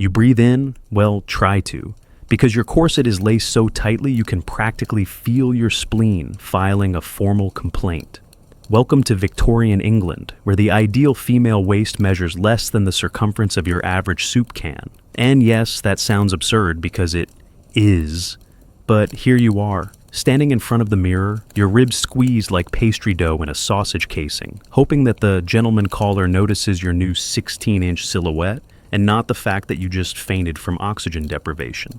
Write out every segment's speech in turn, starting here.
You breathe in? Well, try to. Because your corset is laced so tightly you can practically feel your spleen filing a formal complaint. Welcome to Victorian England, where the ideal female waist measures less than the circumference of your average soup can. And yes, that sounds absurd because it is. But here you are, standing in front of the mirror, your ribs squeezed like pastry dough in a sausage casing, hoping that the gentleman caller notices your new 16-inch silhouette and not the fact that you just fainted from oxygen deprivation.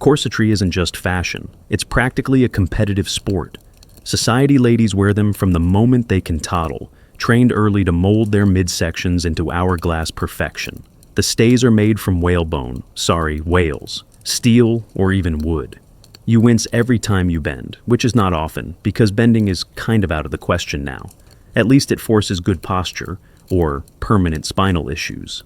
Corsetry isn't just fashion, it's practically a competitive sport. Society ladies wear them from the moment they can toddle, trained early to mold their midsections into hourglass perfection. The stays are made from whales, steel, or even wood. You wince every time you bend, which is not often, because bending is kind of out of the question now. At least it forces good posture, or permanent spinal issues.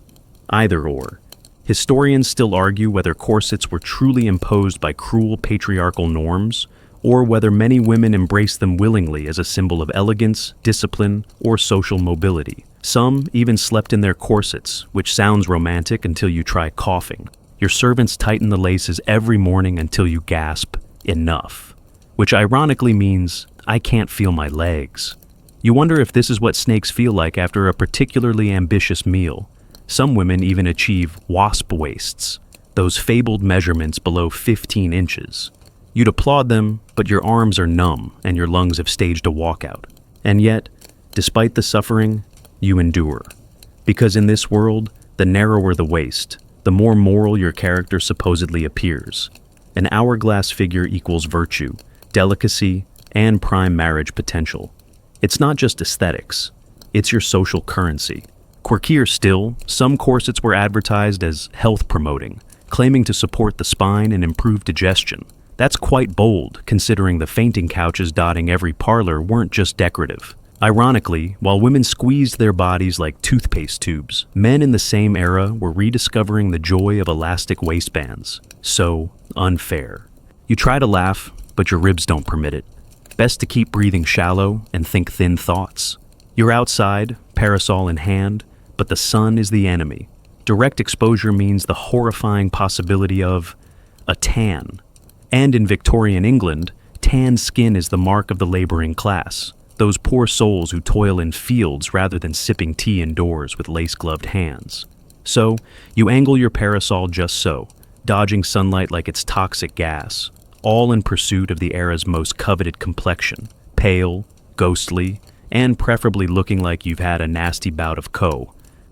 Either or. Historians still argue whether corsets were truly imposed by cruel patriarchal norms, or whether many women embraced them willingly as a symbol of elegance, discipline, or social mobility. Some even slept in their corsets, which sounds romantic until you try coughing. Your servants tighten the laces every morning until you gasp, enough. Which ironically means, I can't feel my legs. You wonder if this is what snakes feel like after a particularly ambitious meal. Some women even achieve wasp waists, those fabled measurements below 15 inches. You'd applaud them, but your arms are numb and your lungs have staged a walkout. And yet, despite the suffering, you endure. Because in this world, the narrower the waist, the more moral your character supposedly appears. An hourglass figure equals virtue, delicacy, and prime marriage potential. It's not just aesthetics, it's your social currency. Quirkier still, some corsets were advertised as health-promoting, claiming to support the spine and improve digestion. That's quite bold, considering the fainting couches dotting every parlor weren't just decorative. Ironically, while women squeezed their bodies like toothpaste tubes, men in the same era were rediscovering the joy of elastic waistbands. So unfair. You try to laugh, but your ribs don't permit it. Best to keep breathing shallow and think thin thoughts. You're outside, parasol in hand, but the sun is the enemy. Direct exposure means the horrifying possibility of a tan. And in Victorian England, tan skin is the mark of the laboring class. Those poor souls who toil in fields rather than sipping tea indoors with lace-gloved hands. So, you angle your parasol just so, dodging sunlight like it's toxic gas, all in pursuit of the era's most coveted complexion, pale, ghostly, and preferably looking like you've had a nasty bout of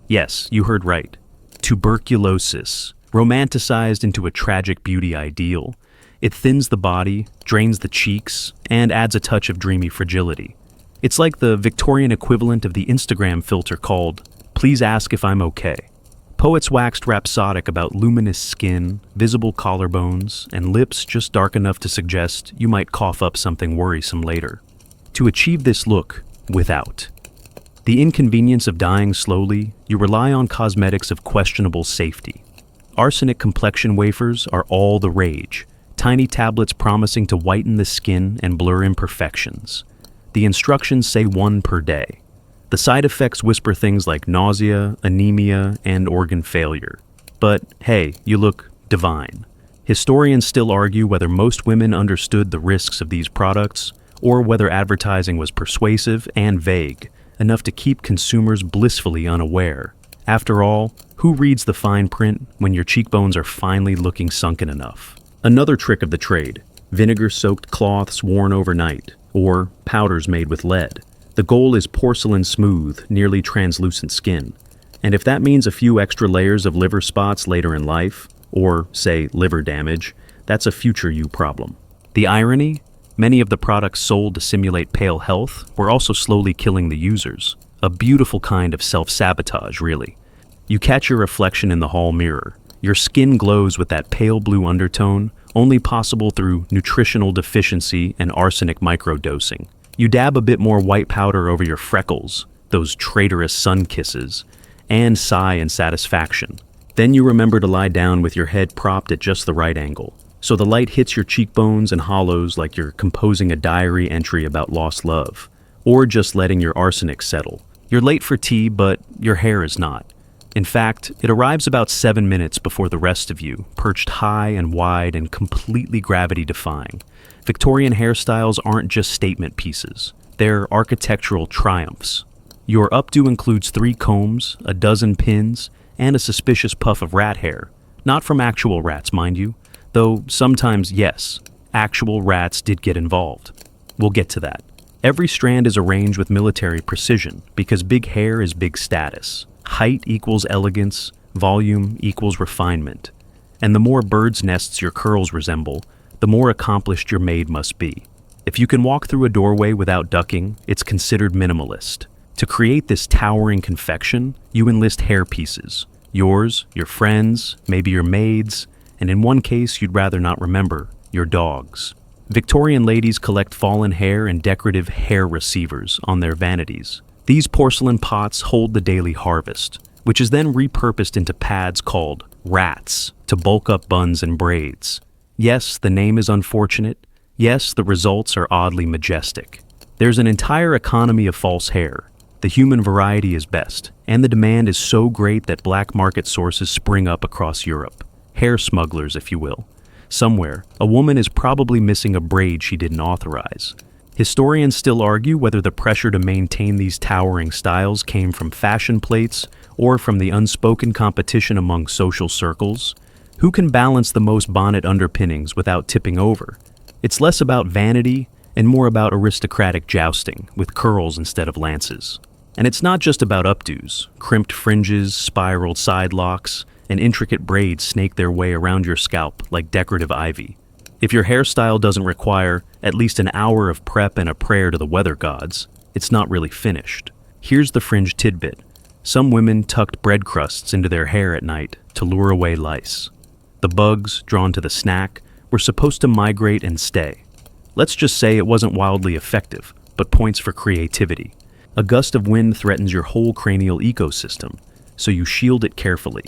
Yes, you heard right. Tuberculosis, romanticized into a tragic beauty ideal. It thins the body, drains the cheeks, and adds a touch of dreamy fragility. It's like the Victorian equivalent of the Instagram filter called, "Please ask if I'm okay." Poets waxed rhapsodic about luminous skin, visible collarbones, and lips just dark enough to suggest you might cough up something worrisome later. To achieve this look, without the inconvenience of dying slowly, you rely on cosmetics of questionable safety. Arsenic complexion wafers are all the rage, tiny tablets promising to whiten the skin and blur imperfections. The instructions say 1 per day. The side effects whisper things like nausea, anemia, and organ failure. But hey, you look divine. Historians still argue whether most women understood the risks of these products, or whether advertising was persuasive and vague, enough to keep consumers blissfully unaware. After all, who reads the fine print when your cheekbones are finally looking sunken enough? Another trick of the trade, vinegar-soaked cloths worn overnight, or powders made with lead. The goal is porcelain smooth, nearly translucent skin. And if that means a few extra layers of liver spots later in life, or, say, liver damage, that's a future you problem. The irony? Many of the products sold to simulate pale health were also slowly killing the users. A beautiful kind of self-sabotage, really. You catch your reflection in the hall mirror. Your skin glows with that pale blue undertone, only possible through nutritional deficiency and arsenic microdosing. You dab a bit more white powder over your freckles, those traitorous sun kisses, and sigh in satisfaction. Then you remember to lie down with your head propped at just the right angle, so the light hits your cheekbones and hollows like you're composing a diary entry about lost love, or just letting your arsenic settle. You're late for tea, but your hair is not. In fact, it arrives about 7 minutes before the rest of you, perched high and wide and completely gravity-defying. Victorian hairstyles aren't just statement pieces. They're architectural triumphs. Your updo includes 3 combs, a dozen pins, and a suspicious puff of rat hair. Not from actual rats, mind you. Though sometimes, yes, actual rats did get involved. We'll get to that. Every strand is arranged with military precision because big hair is big status. Height equals elegance, volume equals refinement. And the more birds' nests your curls resemble, the more accomplished your maid must be. If you can walk through a doorway without ducking, it's considered minimalist. To create this towering confection, you enlist hair pieces. Yours, your friends, maybe your maid's, and in one case you'd rather not remember, your dog's. Victorian ladies collect fallen hair and decorative hair receivers on their vanities. These porcelain pots hold the daily harvest, which is then repurposed into pads called rats to bulk up buns and braids. Yes, the name is unfortunate. Yes, the results are oddly majestic. There's an entire economy of false hair. The human variety is best, and the demand is so great that black market sources spring up across Europe. Hair smugglers, if you will. Somewhere, a woman is probably missing a braid she didn't authorize. Historians still argue whether the pressure to maintain these towering styles came from fashion plates or from the unspoken competition among social circles. Who can balance the most bonnet underpinnings without tipping over? It's less about vanity and more about aristocratic jousting with curls instead of lances. And it's not just about updos. Crimped fringes, spiraled side locks, and intricate braids snake their way around your scalp like decorative ivy. If your hairstyle doesn't require at least an hour of prep and a prayer to the weather gods, it's not really finished. Here's the fringe tidbit. Some women tucked bread crusts into their hair at night to lure away lice. The bugs, drawn to the snack, were supposed to migrate and stay. Let's just say it wasn't wildly effective, but points for creativity. A gust of wind threatens your whole cranial ecosystem, so you shield it carefully,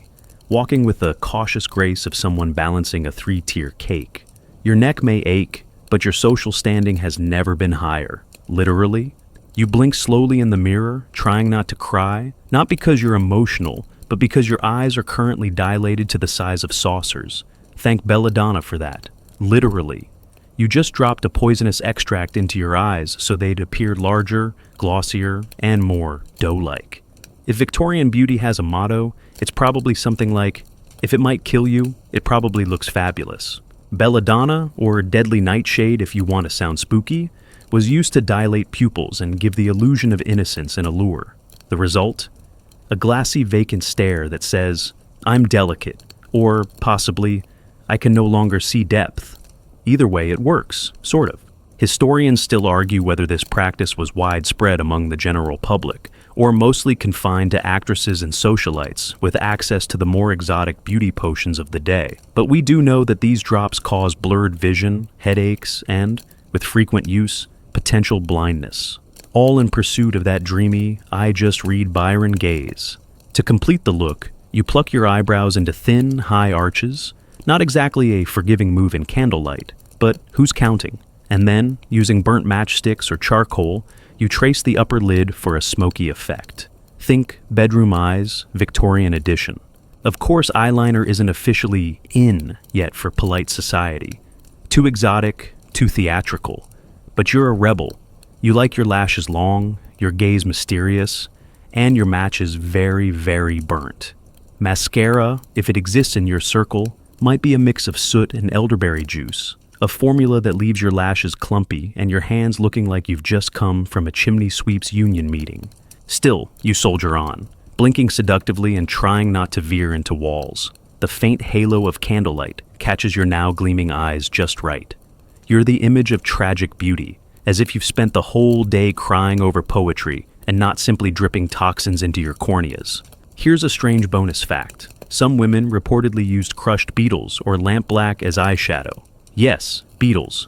walking with the cautious grace of someone balancing a 3-tier cake. Your neck may ache, but your social standing has never been higher. Literally. You blink slowly in the mirror, trying not to cry, not because you're emotional, but because your eyes are currently dilated to the size of saucers. Thank belladonna for that. Literally. You just dropped a poisonous extract into your eyes so they'd appear larger, glossier, and more dough-like. If Victorian beauty has a motto, it's probably something like, if it might kill you, it probably looks fabulous. Belladonna, or deadly nightshade if you want to sound spooky, was used to dilate pupils and give the illusion of innocence and allure. The result? A glassy vacant stare that says, I'm delicate, or possibly, I can no longer see depth. Either way, it works, sort of. Historians still argue whether this practice was widespread among the general public, or mostly confined to actresses and socialites with access to the more exotic beauty potions of the day. But we do know that these drops cause blurred vision, headaches, and, with frequent use, potential blindness. All in pursuit of that dreamy, I just read Byron gaze. To complete the look, you pluck your eyebrows into thin, high arches, not exactly a forgiving move in candlelight, but who's counting? And then, using burnt matchsticks or charcoal, you trace the upper lid for a smoky effect. Think bedroom eyes, Victorian edition. Of course, eyeliner isn't officially in yet for polite society. Too exotic, too theatrical. But you're a rebel. You like your lashes long, your gaze mysterious, and your matches very, very burnt. Mascara, if it exists in your circle, might be a mix of soot and elderberry juice. A formula that leaves your lashes clumpy and your hands looking like you've just come from a chimney sweeps union meeting. Still, you soldier on, blinking seductively and trying not to veer into walls. The faint halo of candlelight catches your now gleaming eyes just right. You're the image of tragic beauty, as if you've spent the whole day crying over poetry and not simply dripping toxins into your corneas. Here's a strange bonus fact. Some women reportedly used crushed beetles or lampblack as eyeshadow. Yes, beetles.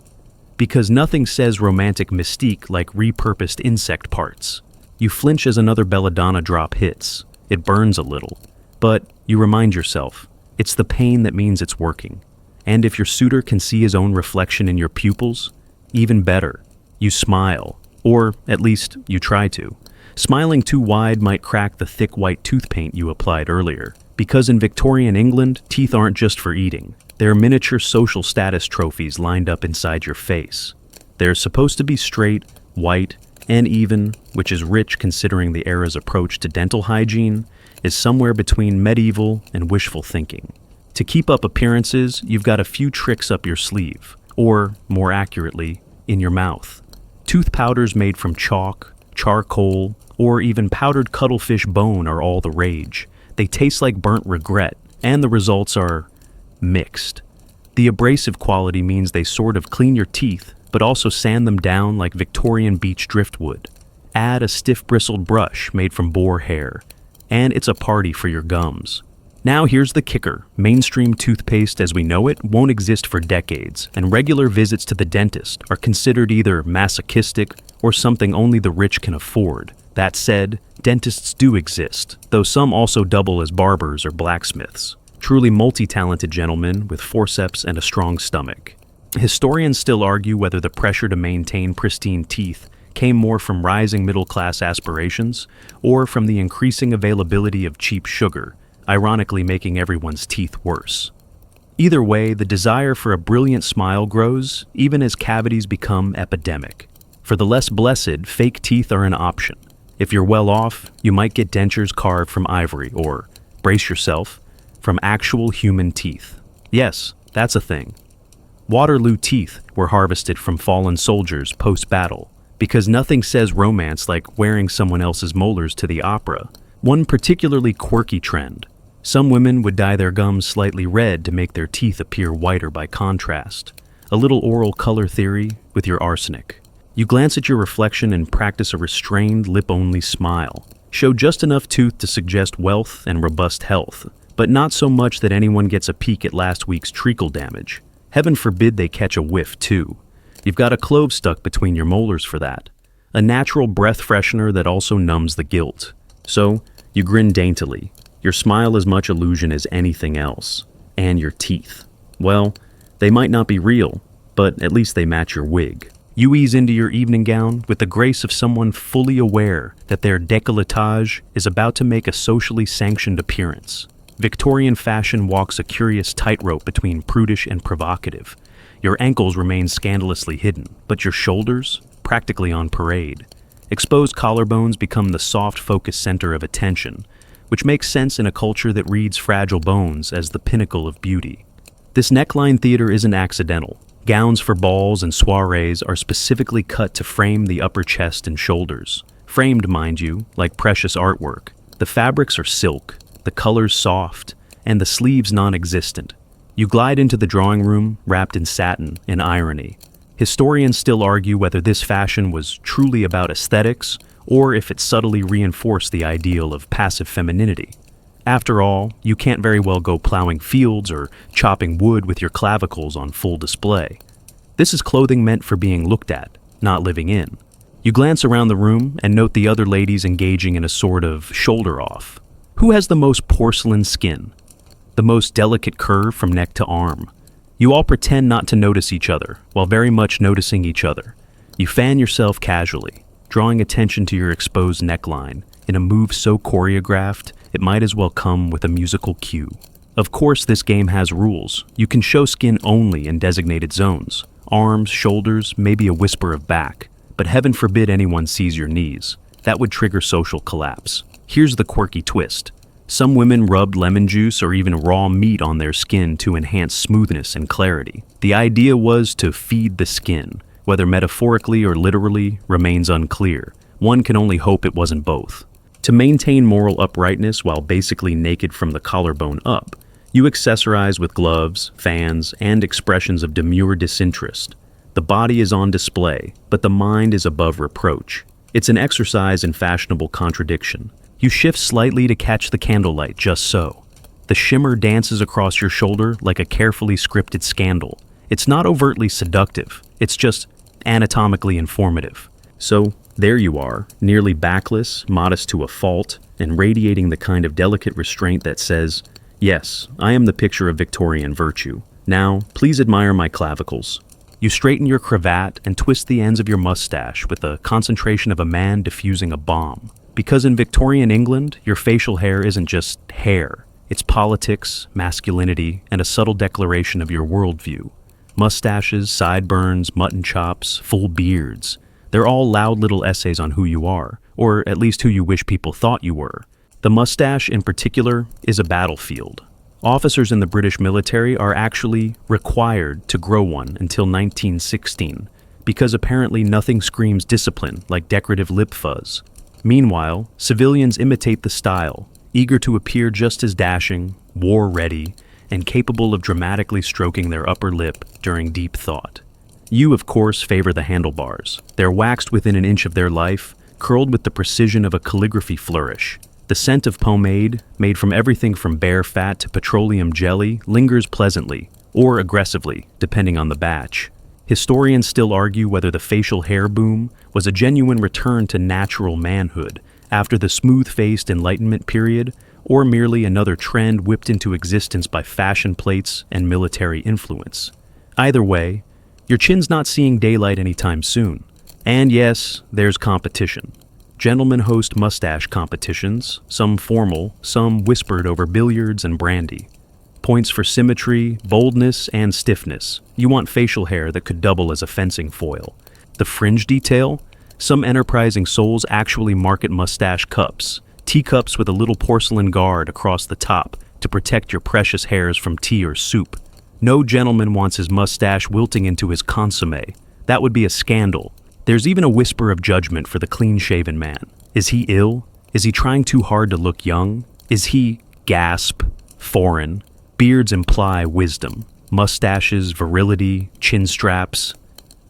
Because nothing says romantic mystique like repurposed insect parts. You flinch as another belladonna drop hits. It burns a little. But you remind yourself, it's the pain that means it's working. And if your suitor can see his own reflection in your pupils, even better. You smile, or at least you try to. Smiling too wide might crack the thick white tooth paint you applied earlier. Because in Victorian England, teeth aren't just for eating. They're miniature social status trophies lined up inside your face. They're supposed to be straight, white, and even, which is rich considering the era's approach to dental hygiene, is somewhere between medieval and wishful thinking. To keep up appearances, you've got a few tricks up your sleeve, or, more accurately, in your mouth. Tooth powders made from chalk, charcoal, or even powdered cuttlefish bone are all the rage. They taste like burnt regret, and the results are mixed. The abrasive quality means they sort of clean your teeth, but also sand them down like Victorian beech driftwood. Add a stiff bristled brush made from boar hair, and it's a party for your gums. Now here's the kicker. Mainstream toothpaste as we know it won't exist for decades, and regular visits to the dentist are considered either masochistic or something only the rich can afford. That said, dentists do exist, though some also double as barbers or blacksmiths. Truly multi-talented gentlemen with forceps and a strong stomach. Historians still argue whether the pressure to maintain pristine teeth came more from rising middle-class aspirations or from the increasing availability of cheap sugar, ironically making everyone's teeth worse. Either way, the desire for a brilliant smile grows, even as cavities become epidemic. For the less blessed, fake teeth are an option. If you're well off, you might get dentures carved from ivory or, brace yourself, from actual human teeth. Yes, that's a thing. Waterloo teeth were harvested from fallen soldiers post-battle, because nothing says romance like wearing someone else's molars to the opera. One particularly quirky trend. Some women would dye their gums slightly red to make their teeth appear whiter by contrast. A little oral color theory with your arsenic. You glance at your reflection and practice a restrained, lip-only smile. Show just enough tooth to suggest wealth and robust health, but not so much that anyone gets a peek at last week's treacle damage. Heaven forbid they catch a whiff, too. You've got a clove stuck between your molars for that. A natural breath freshener that also numbs the guilt. So, you grin daintily. Your smile as much illusion as anything else. And your teeth. Well, they might not be real, but at least they match your wig. You ease into your evening gown with the grace of someone fully aware that their décolletage is about to make a socially sanctioned appearance. Victorian fashion walks a curious tightrope between prudish and provocative. Your ankles remain scandalously hidden, but your shoulders, practically on parade. Exposed collarbones become the soft focus center of attention, which makes sense in a culture that reads fragile bones as the pinnacle of beauty. This neckline theater isn't accidental. Gowns for balls and soirees are specifically cut to frame the upper chest and shoulders. Framed, mind you, like precious artwork. The fabrics are silk, the colors soft, and the sleeves non-existent. You glide into the drawing room, wrapped in satin and irony. Historians still argue whether this fashion was truly about aesthetics, or if it subtly reinforced the ideal of passive femininity. After all, you can't very well go plowing fields or chopping wood with your clavicles on full display. This is clothing meant for being looked at, not living in. You glance around the room and note the other ladies engaging in a sort of shoulder-off. Who has the most porcelain skin? The most delicate curve from neck to arm? You all pretend not to notice each other, while very much noticing each other. You fan yourself casually, drawing attention to your exposed neckline, in a move so choreographed, it might as well come with a musical cue. Of course, this game has rules. You can show skin only in designated zones. Arms, shoulders, maybe a whisper of back. But heaven forbid anyone sees your knees. That would trigger social collapse. Here's the quirky twist. Some women rubbed lemon juice or even raw meat on their skin to enhance smoothness and clarity. The idea was to feed the skin. Whether metaphorically or literally remains unclear. One can only hope it wasn't both. To maintain moral uprightness while basically naked from the collarbone up, you accessorize with gloves, fans, and expressions of demure disinterest. The body is on display, but the mind is above reproach. It's an exercise in fashionable contradiction. You shift slightly to catch the candlelight just so. The shimmer dances across your shoulder like a carefully scripted scandal. It's not overtly seductive, it's just anatomically informative. So, there you are, nearly backless, modest to a fault, and radiating the kind of delicate restraint that says, yes, I am the picture of Victorian virtue. Now, please admire my clavicles. You straighten your cravat and twist the ends of your mustache with the concentration of a man diffusing a bomb. Because in Victorian England, your facial hair isn't just hair. It's politics, masculinity, and a subtle declaration of your worldview. Mustaches, sideburns, mutton chops, full beards. They're all loud little essays on who you are, or at least who you wish people thought you were. The mustache, in particular, is a battlefield. Officers in the British military are actually required to grow one until 1916, because apparently nothing screams discipline like decorative lip fuzz. Meanwhile, civilians imitate the style, eager to appear just as dashing, war-ready, and capable of dramatically stroking their upper lip during deep thought. You, of course, favor the handlebars. They're waxed within an inch of their life, curled with the precision of a calligraphy flourish. The scent of pomade, made from everything from bear fat to petroleum jelly, lingers pleasantly, or aggressively, depending on the batch. Historians still argue whether the facial hair boom was a genuine return to natural manhood after the smooth-faced Enlightenment period, or merely another trend whipped into existence by fashion plates and military influence. Either way, your chin's not seeing daylight anytime soon. And yes, there's competition. Gentlemen host mustache competitions, some formal, some whispered over billiards and brandy. Points for symmetry, boldness, and stiffness. You want facial hair that could double as a fencing foil. The fringe detail? Some enterprising souls actually market mustache cups, teacups with a little porcelain guard across the top to protect your precious hairs from tea or soup. No gentleman wants his mustache wilting into his consommé. That would be a scandal. There's even a whisper of judgment for the clean-shaven man. Is he ill? Is he trying too hard to look young? Is he, gasp, foreign? Beards imply wisdom. Mustaches, virility, chin straps.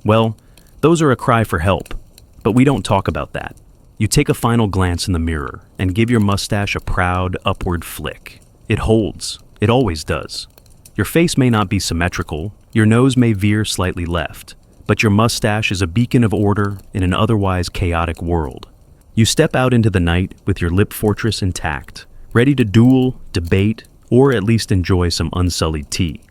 Well, those are a cry for help. But we don't talk about that. You take a final glance in the mirror and give your mustache a proud, upward flick. It holds. It always does. Your face may not be symmetrical. Your nose may veer slightly left. But your mustache is a beacon of order in an otherwise chaotic world. You step out into the night with your lip fortress intact, ready to duel, debate, or at least enjoy some unsullied tea.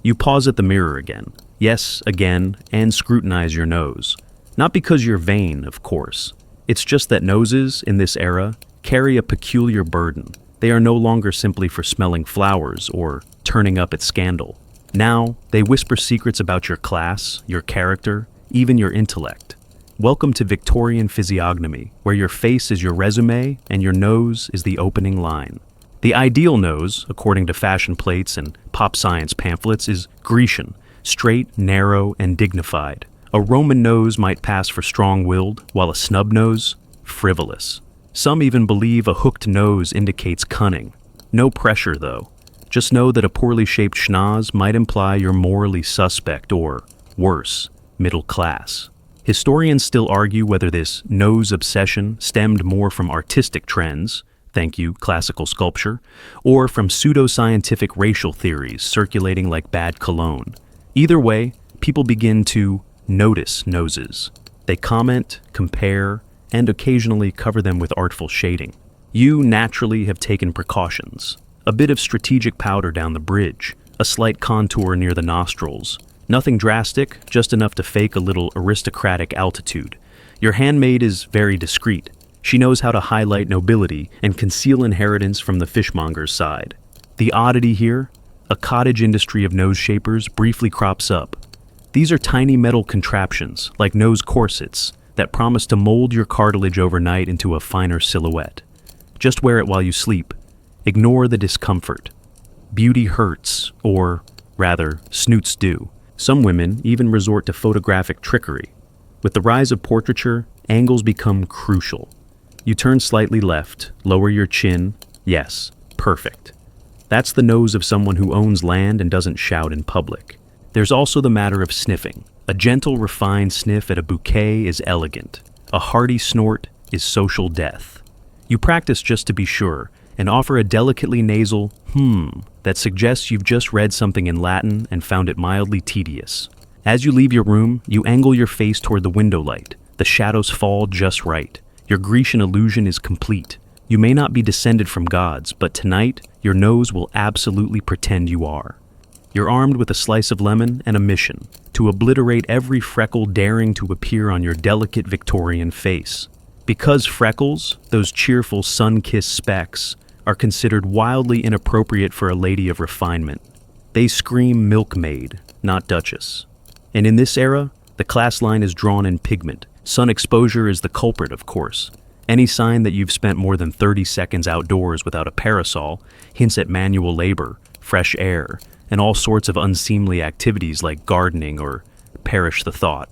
You pause at the mirror again, yes, again, and scrutinize your nose. Not because you're vain, of course. It's just that noses, in this era, carry a peculiar burden. They are no longer simply for smelling flowers or turning up at scandal. Now, they whisper secrets about your class, your character, even your intellect. Welcome to Victorian physiognomy, where your face is your resume and your nose is the opening line. The ideal nose, according to fashion plates and pop science pamphlets, is Grecian, straight, narrow, and dignified. A Roman nose might pass for strong-willed, while a snub nose, frivolous. Some even believe a hooked nose indicates cunning. No pressure, though. Just know that a poorly shaped schnoz might imply you're morally suspect or, worse, middle class. Historians still argue whether this nose obsession stemmed more from artistic trends, thank you, classical sculpture, or from pseudoscientific racial theories circulating like bad cologne. Either way, people begin to notice noses. They comment, compare, and occasionally cover them with artful shading. You naturally have taken precautions. A bit of strategic powder down the bridge, a slight contour near the nostrils. Nothing drastic, just enough to fake a little aristocratic altitude. Your handmaid is very discreet. She knows how to highlight nobility and conceal inheritance from the fishmonger's side. The oddity here, a cottage industry of nose shapers briefly crops up. These are tiny metal contraptions, like nose corsets, that promise to mold your cartilage overnight into a finer silhouette. Just wear it while you sleep. Ignore the discomfort. Beauty hurts, or rather, snoots do. Some women even resort to photographic trickery. With the rise of portraiture, angles become crucial. You turn slightly left, lower your chin. Yes, perfect. That's the nose of someone who owns land and doesn't shout in public. There's also the matter of sniffing. A gentle, refined sniff at a bouquet is elegant. A hearty snort is social death. You practice just to be sure, and offer a delicately nasal that suggests you've just read something in Latin and found it mildly tedious. As you leave your room, you angle your face toward the window light. The shadows fall just right. Your Grecian illusion is complete. You may not be descended from gods, but tonight, your nose will absolutely pretend you are. You're armed with a slice of lemon and a mission, to obliterate every freckle daring to appear on your delicate Victorian face. Because freckles, those cheerful sun-kissed specks, are considered wildly inappropriate for a lady of refinement. They scream milkmaid, not duchess. And in this era, the class line is drawn in pigment. Sun exposure is the culprit, of course. Any sign that you've spent more than 30 seconds outdoors without a parasol hints at manual labor, fresh air, and all sorts of unseemly activities like gardening or, perish the thought,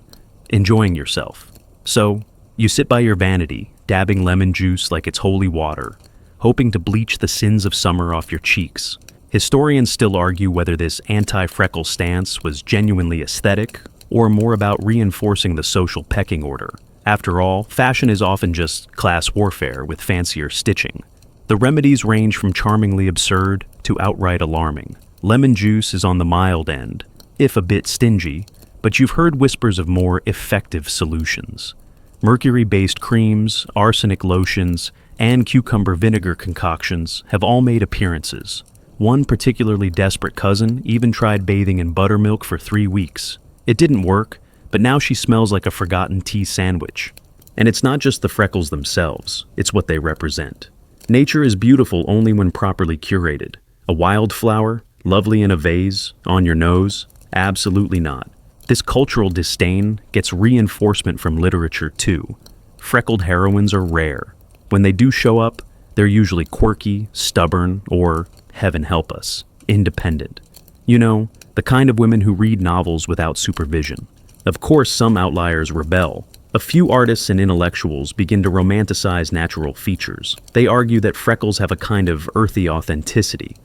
enjoying yourself. So, you sit by your vanity, dabbing lemon juice like it's holy water, hoping to bleach the sins of summer off your cheeks. Historians still argue whether this anti-freckle stance was genuinely aesthetic or more about reinforcing the social pecking order. After all, fashion is often just class warfare with fancier stitching. The remedies range from charmingly absurd to outright alarming. Lemon juice is on the mild end, if a bit stingy, but you've heard whispers of more effective solutions. Mercury-based creams, arsenic lotions, and cucumber vinegar concoctions have all made appearances. One particularly desperate cousin even tried bathing in buttermilk for 3 weeks. It didn't work, but now she smells like a forgotten tea sandwich. And it's not just the freckles themselves, it's what they represent. Nature is beautiful only when properly curated. A wildflower, lovely in a vase, on your nose? Absolutely not. This cultural disdain gets reinforcement from literature too. Freckled heroines are rare. When they do show up, they're usually quirky, stubborn, or, heaven help us, independent. You know, the kind of women who read novels without supervision. Of course, some outliers rebel. A few artists and intellectuals begin to romanticize natural features. They argue that freckles have a kind of earthy authenticity.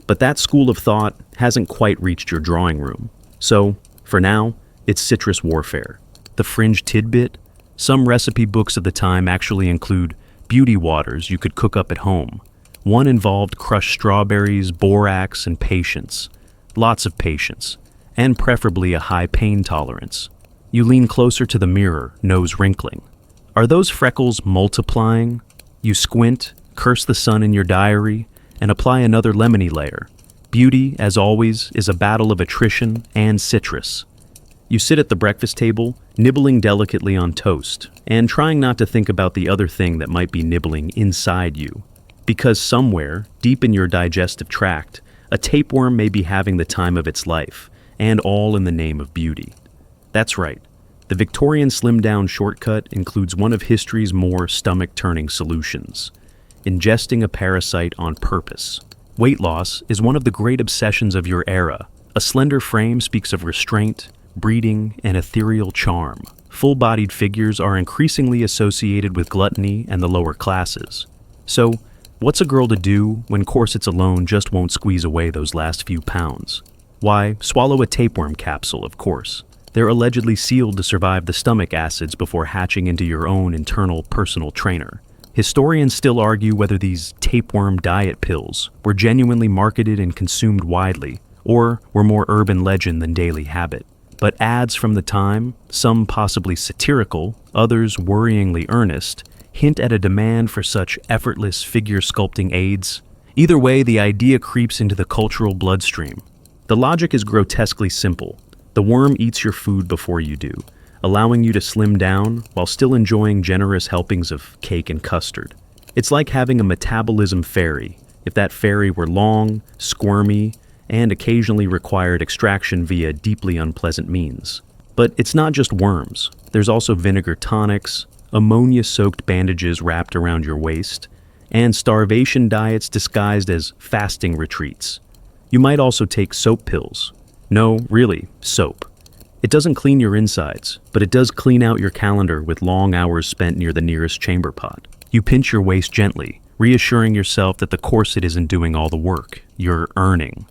But that school of thought hasn't quite reached your drawing room. So, for now, it's citrus warfare. The fringe tidbit? Some recipe books of the time actually include beauty waters you could cook up at home. One involved crushed strawberries, borax, and patience. Lots of patience, and preferably a high pain tolerance. You lean closer to the mirror, nose wrinkling. Are those freckles multiplying? You squint, curse the sun in your diary, and apply another lemony layer. Beauty, as always, is a battle of attrition and citrus. You sit at the breakfast table, nibbling delicately on toast, and trying not to think about the other thing that might be nibbling inside you. Because somewhere, deep in your digestive tract, a tapeworm may be having the time of its life, and all in the name of beauty. That's right. The Victorian slim-down shortcut includes one of history's more stomach-turning solutions: ingesting a parasite on purpose. Weight loss is one of the great obsessions of your era. A slender frame speaks of restraint, breeding, and ethereal charm. Full-bodied figures are increasingly associated with gluttony and the lower classes. So, what's a girl to do when corsets alone just won't squeeze away those last few pounds? Why, swallow a tapeworm capsule, of course. They're allegedly sealed to survive the stomach acids before hatching into your own internal personal trainer. Historians still argue whether these tapeworm diet pills were genuinely marketed and consumed widely, or were more urban legend than daily habit. But ads from the time, some possibly satirical, others worryingly earnest, hint at a demand for such effortless figure-sculpting aids. Either way, the idea creeps into the cultural bloodstream. The logic is grotesquely simple. The worm eats your food before you do, allowing you to slim down while still enjoying generous helpings of cake and custard. It's like having a metabolism fairy, if that fairy were long, squirmy, and occasionally required extraction via deeply unpleasant means. But it's not just worms. There's also vinegar tonics, ammonia-soaked bandages wrapped around your waist, and starvation diets disguised as fasting retreats. You might also take soap pills. No, really, soap. It doesn't clean your insides, but it does clean out your calendar with long hours spent near the nearest chamber pot. You pinch your waist gently, reassuring yourself that the corset isn't doing all the work. You're earning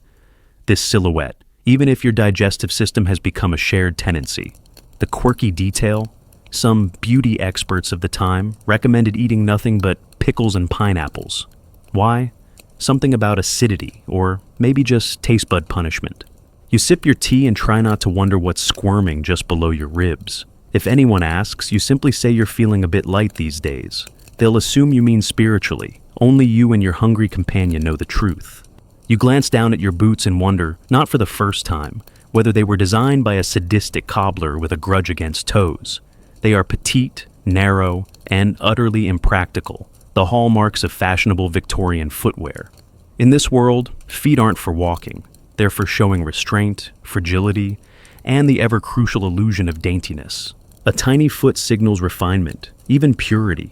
this silhouette, even if your digestive system has become a shared tenancy. The quirky detail? Some beauty experts of the time recommended eating nothing but pickles and pineapples. Why? Something about acidity, or maybe just taste bud punishment. You sip your tea and try not to wonder what's squirming just below your ribs. If anyone asks, you simply say you're feeling a bit light these days. They'll assume you mean spiritually. Only you and your hungry companion know the truth. You glance down at your boots and wonder, not for the first time, whether they were designed by a sadistic cobbler with a grudge against toes. They are petite, narrow, and utterly impractical, the hallmarks of fashionable Victorian footwear. In this world, feet aren't for walking. They're for showing restraint, fragility, and the ever-crucial illusion of daintiness. A tiny foot signals refinement, even purity.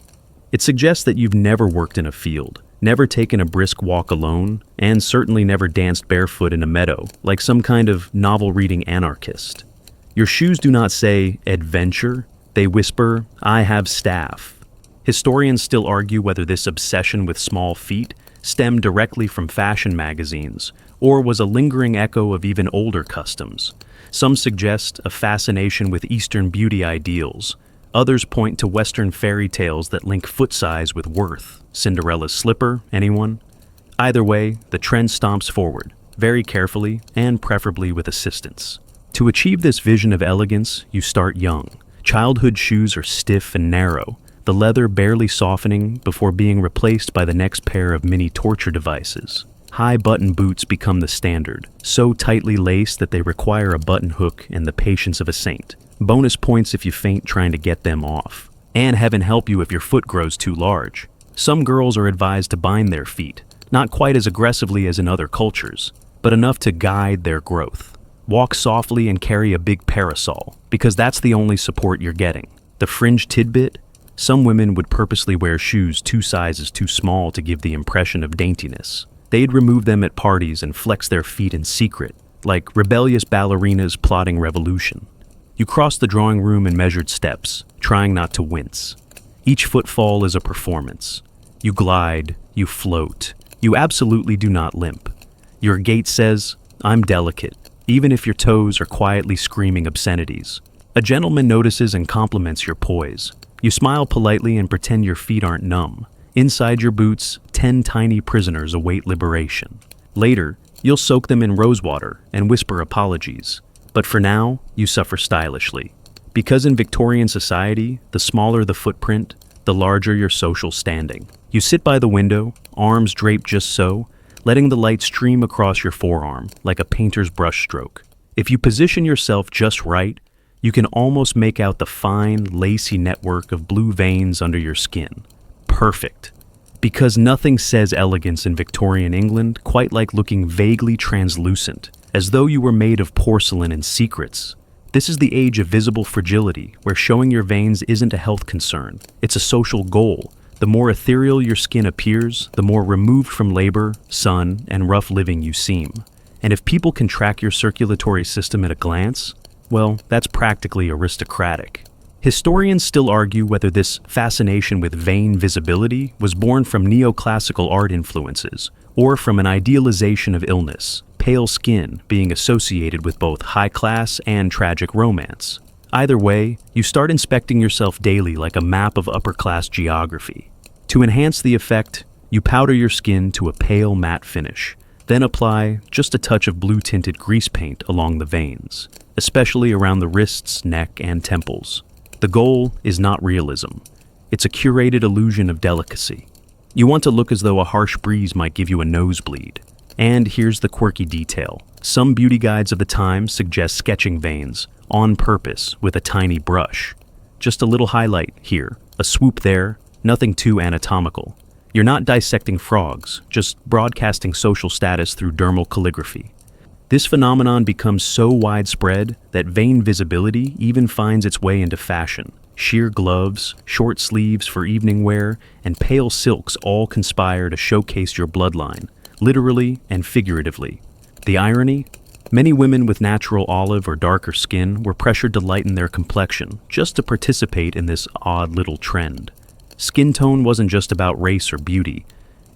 It suggests that you've never worked in a field, never taken a brisk walk alone, and certainly never danced barefoot in a meadow, like some kind of novel-reading anarchist. Your shoes do not say, "adventure." They whisper, "I have staff." Historians still argue whether this obsession with small feet stemmed directly from fashion magazines, or was a lingering echo of even older customs. Some suggest a fascination with Eastern beauty ideals. Others point to Western fairy tales that link foot size with worth. Cinderella's slipper, anyone? Either way, the trend stomps forward, very carefully and preferably with assistance. To achieve this vision of elegance, you start young. Childhood shoes are stiff and narrow, the leather barely softening before being replaced by the next pair of mini torture devices. High-button boots become the standard, so tightly laced that they require a button hook and the patience of a saint. Bonus points if you faint trying to get them off. And heaven help you if your foot grows too large. Some girls are advised to bind their feet, not quite as aggressively as in other cultures, but enough to guide their growth. Walk softly and carry a big parasol, because that's the only support you're getting. The fringe tidbit? Some women would purposely wear shoes 2 sizes too small to give the impression of daintiness. They'd remove them at parties and flex their feet in secret, like rebellious ballerinas plotting revolution. You cross the drawing room in measured steps, trying not to wince. Each footfall is a performance. You glide, you float, you absolutely do not limp. Your gait says, "I'm delicate," even if your toes are quietly screaming obscenities. A gentleman notices and compliments your poise. You smile politely and pretend your feet aren't numb. Inside your boots, 10 tiny prisoners await liberation. Later, you'll soak them in rosewater and whisper apologies. But for now, you suffer stylishly. Because in Victorian society, the smaller the footprint, the larger your social standing. You sit by the window, arms draped just so, letting the light stream across your forearm like a painter's brushstroke. If you position yourself just right, you can almost make out the fine, lacy network of blue veins under your skin. Perfect. Because nothing says elegance in Victorian England quite like looking vaguely translucent, as though you were made of porcelain and secrets. This is the age of visible fragility, where showing your veins isn't a health concern, it's a social goal. The more ethereal your skin appears, the more removed from labor, sun, and rough living you seem. And if people can track your circulatory system at a glance, well, that's practically aristocratic. Historians still argue whether this fascination with vein visibility was born from neoclassical art influences, or from an idealization of illness, pale skin being associated with both high class and tragic romance. Either way, you start inspecting yourself daily like a map of upper-class geography. To enhance the effect, you powder your skin to a pale matte finish, then apply just a touch of blue-tinted grease paint along the veins, especially around the wrists, neck, and temples. The goal is not realism. It's a curated illusion of delicacy. You want to look as though a harsh breeze might give you a nosebleed. And here's the quirky detail. Some beauty guides of the time suggest sketching veins, on purpose, with a tiny brush. Just a little highlight here, a swoop there, nothing too anatomical. You're not dissecting frogs, just broadcasting social status through dermal calligraphy. This phenomenon becomes so widespread that vein visibility even finds its way into fashion. Sheer gloves, short sleeves for evening wear, and pale silks all conspire to showcase your bloodline, literally and figuratively. The irony? Many women with natural olive or darker skin were pressured to lighten their complexion just to participate in this odd little trend. Skin tone wasn't just about race or beauty.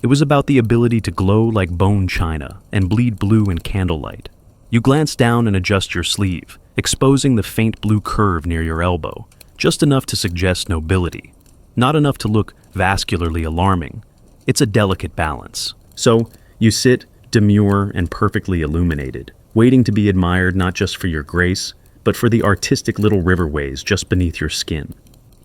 It was about the ability to glow like bone china and bleed blue in candlelight. You glance down and adjust your sleeve, exposing the faint blue curve near your elbow, just enough to suggest nobility, not enough to look vascularly alarming. It's a delicate balance. So, you sit, demure and perfectly illuminated, waiting to be admired not just for your grace, but for the artistic little riverways just beneath your skin.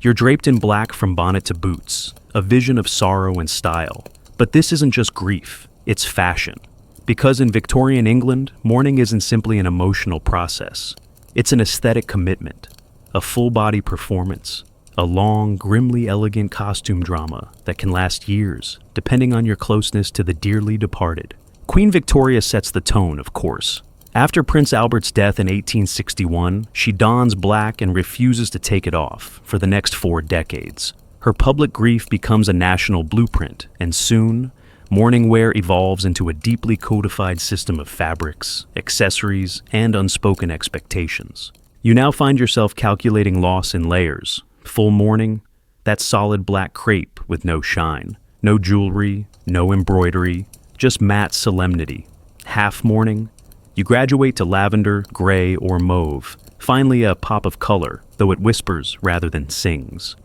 You're draped in black from bonnet to boots, a vision of sorrow and style. But this isn't just grief, it's fashion. Because in Victorian England, mourning isn't simply an emotional process. It's an aesthetic commitment, a full-body performance, a long, grimly elegant costume drama that can last years, depending on your closeness to the dearly departed. Queen Victoria sets the tone, of course. After Prince Albert's death in 1861, she dons black and refuses to take it off for the next 4 decades. Her public grief becomes a national blueprint, and soon, mourning wear evolves into a deeply codified system of fabrics, accessories, and unspoken expectations. You now find yourself calculating loss in layers. Full mourning, that's solid black crepe with no shine. No jewelry, no embroidery, just matte solemnity. Half mourning, you graduate to lavender, gray, or mauve. Finally, a pop of color, though it whispers rather than sings.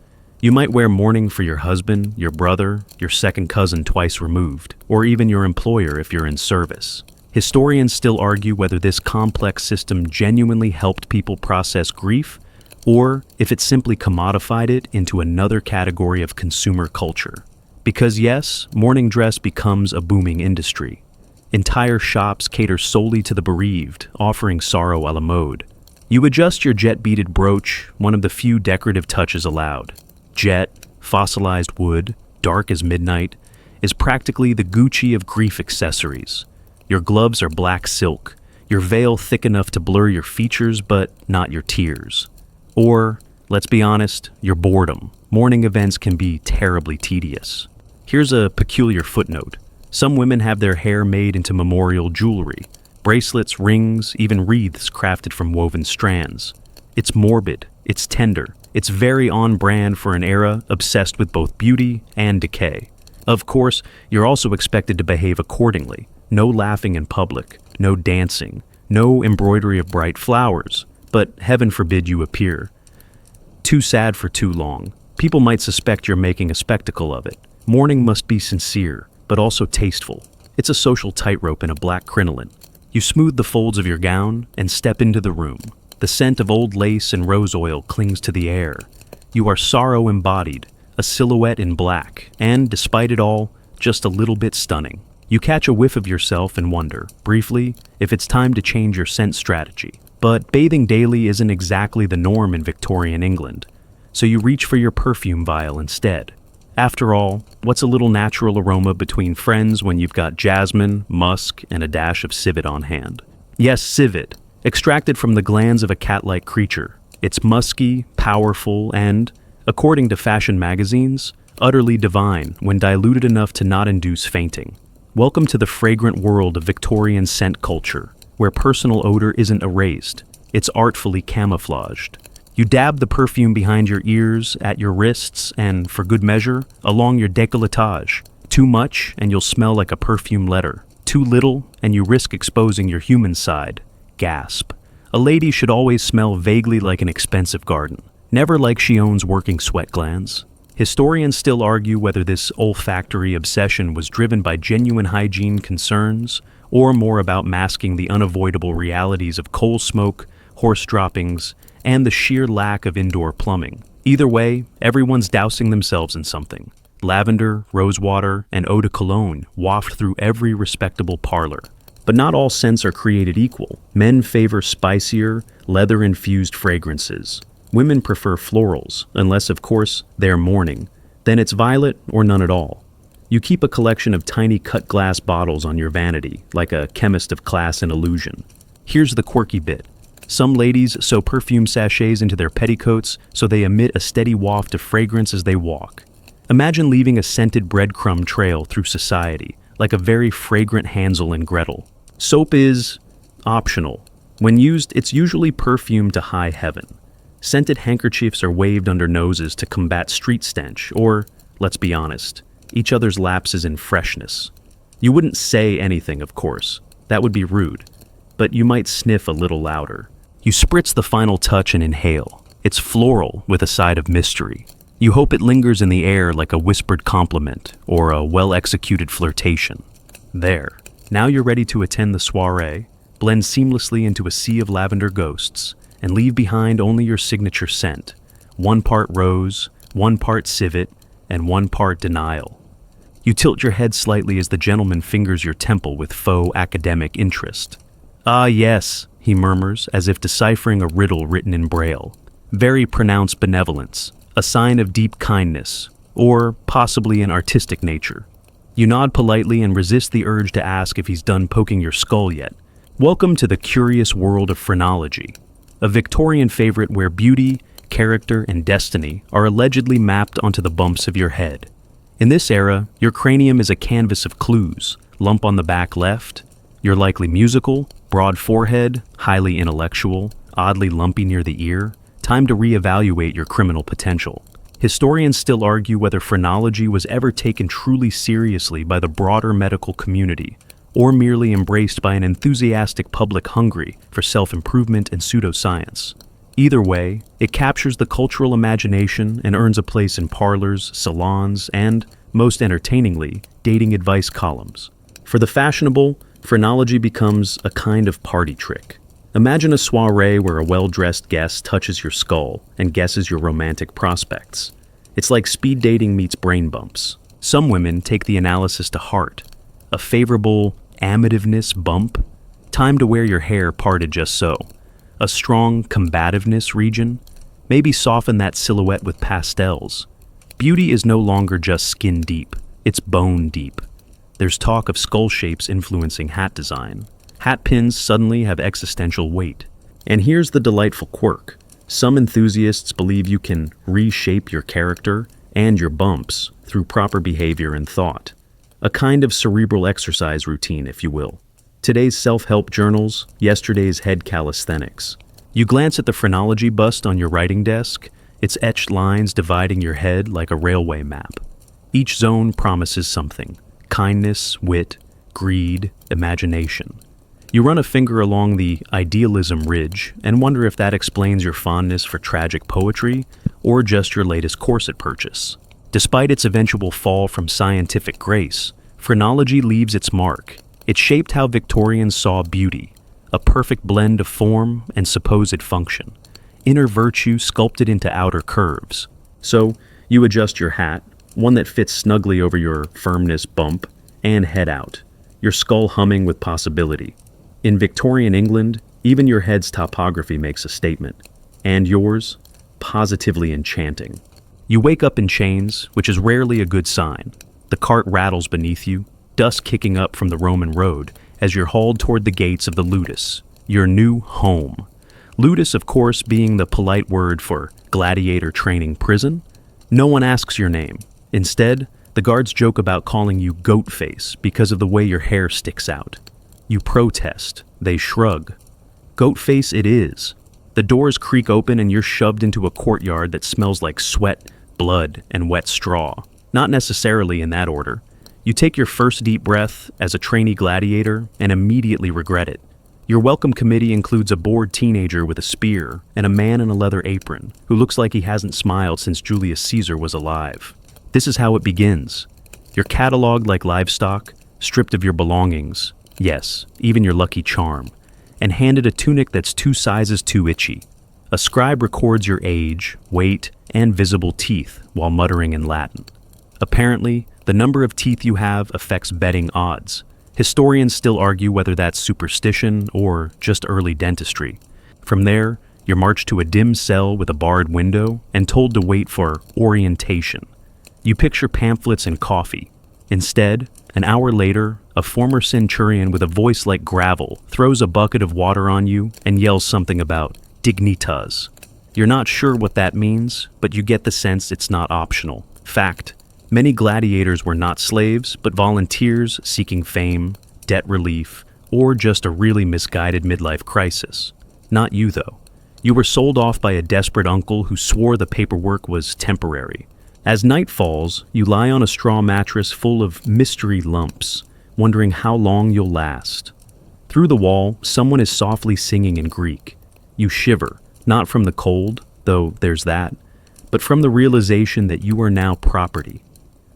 You might wear mourning for your husband, your brother, your second cousin twice removed, or even your employer if you're in service. Historians still argue whether this complex system genuinely helped people process grief, or if it simply commodified it into another category of consumer culture. Because yes, mourning dress becomes a booming industry. Entire shops cater solely to the bereaved, offering sorrow a la mode. You adjust your jet-beaded brooch, one of the few decorative touches allowed. Jet, fossilized wood, dark as midnight, is practically the Gucci of grief accessories. Your gloves are black silk, your veil thick enough to blur your features but not your tears. Or, let's be honest, your boredom. Mourning events can be terribly tedious. Here's a peculiar footnote. Some women have their hair made into memorial jewelry, bracelets, rings, even wreaths crafted from woven strands. It's morbid, it's tender, it's very on brand for an era obsessed with both beauty and decay. Of course, you're also expected to behave accordingly. No laughing in public, no dancing, no embroidery of bright flowers, but heaven forbid you appear too sad for too long. People might suspect you're making a spectacle of it. Mourning must be sincere, but also tasteful. It's a social tightrope in a black crinoline. You smooth the folds of your gown and step into the room. The scent of old lace and rose oil clings to the air. You are sorrow embodied, a silhouette in black, and, despite it all, just a little bit stunning. You catch a whiff of yourself and wonder, briefly, if it's time to change your scent strategy. But bathing daily isn't exactly the norm in Victorian England, so you reach for your perfume vial instead. After all, what's a little natural aroma between friends when you've got jasmine, musk, and a dash of civet on hand? Yes, civet, extracted from the glands of a cat-like creature. It's musky, powerful, and, according to fashion magazines, utterly divine when diluted enough to not induce fainting. Welcome to the fragrant world of Victorian scent culture, where personal odor isn't erased, it's artfully camouflaged. You dab the perfume behind your ears, at your wrists, and, for good measure, along your décolletage. Too much, and you'll smell like a perfume letter. Too little, and you risk exposing your human side. Gasp. A lady should always smell vaguely like an expensive garden, never like she owns working sweat glands. Historians still argue whether this olfactory obsession was driven by genuine hygiene concerns, or more about masking the unavoidable realities of coal smoke, horse droppings, and the sheer lack of indoor plumbing. Either way, everyone's dousing themselves in something. Lavender, rosewater, and eau de cologne waft through every respectable parlor. But not all scents are created equal. Men favor spicier, leather-infused fragrances. Women prefer florals, unless, of course, they're mourning. Then it's violet or none at all. You keep a collection of tiny cut glass bottles on your vanity, like a chemist of class and illusion. Here's the quirky bit. Some ladies sew perfume sachets into their petticoats so they emit a steady waft of fragrance as they walk. Imagine leaving a scented breadcrumb trail through society, like a very fragrant Hansel and Gretel. Soap is optional. When used, it's usually perfumed to high heaven. Scented handkerchiefs are waved under noses to combat street stench, or, let's be honest, each other's lapses in freshness. You wouldn't say anything, of course. That would be rude. But you might sniff a little louder. You spritz the final touch and inhale. It's floral with a side of mystery. You hope it lingers in the air like a whispered compliment or a well-executed flirtation. There. Now you're ready to attend the soiree, blend seamlessly into a sea of lavender ghosts, and leave behind only your signature scent. 1 part rose, 1 part civet, and 1 part denial. You tilt your head slightly as the gentleman fingers your temple with faux academic interest. "Ah, yes," he murmurs, as if deciphering a riddle written in Braille. "Very pronounced benevolence. a sign of deep kindness, or possibly an artistic nature. You nod politely and resist the urge to ask if he's done poking your skull yet. Welcome to the curious world of phrenology, a Victorian favorite where beauty, character, and destiny are allegedly mapped onto the bumps of your head. In this era, your cranium is a canvas of clues: lump on the back left, you're likely musical, broad forehead, highly intellectual, oddly lumpy near the ear, time to reevaluate your criminal potential. Historians still argue whether phrenology was ever taken truly seriously by the broader medical community, or merely embraced by an enthusiastic public hungry for self-improvement and pseudoscience. Either way, it captures the cultural imagination and earns a place in parlors, salons, and, most entertainingly, dating advice columns. For the fashionable, phrenology becomes a kind of party trick. Imagine a soiree where a well-dressed guest touches your skull and guesses your romantic prospects. It's like speed dating meets brain bumps. Some women take the analysis to heart. A favorable amativeness bump, time to wear your hair parted just so. A strong combativeness region, maybe soften that silhouette with pastels. Beauty is no longer just skin deep, it's bone deep. There's talk of skull shapes influencing hat design. Hat pins suddenly have existential weight. And here's the delightful quirk. Some enthusiasts believe you can reshape your character and your bumps through proper behavior and thought. A kind of cerebral exercise routine, if you will. Today's self-help journals, yesterday's head calisthenics. You glance at the phrenology bust on your writing desk, its etched lines dividing your head like a railway map. Each zone promises something: kindness, wit, greed, imagination. You run a finger along the idealism ridge and wonder if that explains your fondness for tragic poetry or just your latest corset purchase. Despite its eventual fall from scientific grace, phrenology leaves its mark. It shaped how Victorians saw beauty, a perfect blend of form and supposed function, inner virtue sculpted into outer curves. So, you adjust your hat, one that fits snugly over your firmness bump, and head out, your skull humming with possibility. In Victorian England, even your head's topography makes a statement, and yours, positively enchanting. You wake up in chains, which is rarely a good sign. The cart rattles beneath you, dust kicking up from the Roman road as you're hauled toward the gates of the ludus, your new home. Ludus, of course, being the polite word for gladiator training prison. No one asks your name. Instead, the guards joke about calling you goat face because of the way your hair sticks out. You protest. They shrug. Goat face it is. The doors creak open and you're shoved into a courtyard that smells like sweat, blood, and wet straw. Not necessarily in that order. You take your first deep breath as a trainee gladiator and immediately regret it. Your welcome committee includes a bored teenager with a spear and a man in a leather apron who looks like he hasn't smiled since Julius Caesar was alive. This is how it begins. You're cataloged like livestock, stripped of your belongings, yes, even your lucky charm, and handed a tunic that's 2 sizes too itchy. A scribe records your age, weight, and visible teeth while muttering in Latin. Apparently, the number of teeth you have affects betting odds. Historians still argue whether that's superstition or just early dentistry. From there, you're marched to a dim cell with a barred window and told to wait for orientation. You picture pamphlets and coffee. Instead, an hour later, a former centurion with a voice like gravel throws a bucket of water on you and yells something about dignitas. You're not sure what that means, but you get the sense it's not optional. Fact, many gladiators were not slaves, but volunteers seeking fame, debt relief, or just a really misguided midlife crisis. Not you, though. You were sold off by a desperate uncle who swore the paperwork was temporary. As night falls, you lie on a straw mattress full of mystery lumps, wondering how long you'll last. Through the wall, someone is softly singing in Greek. You shiver, not from the cold, though there's that, but from the realization that you are now property.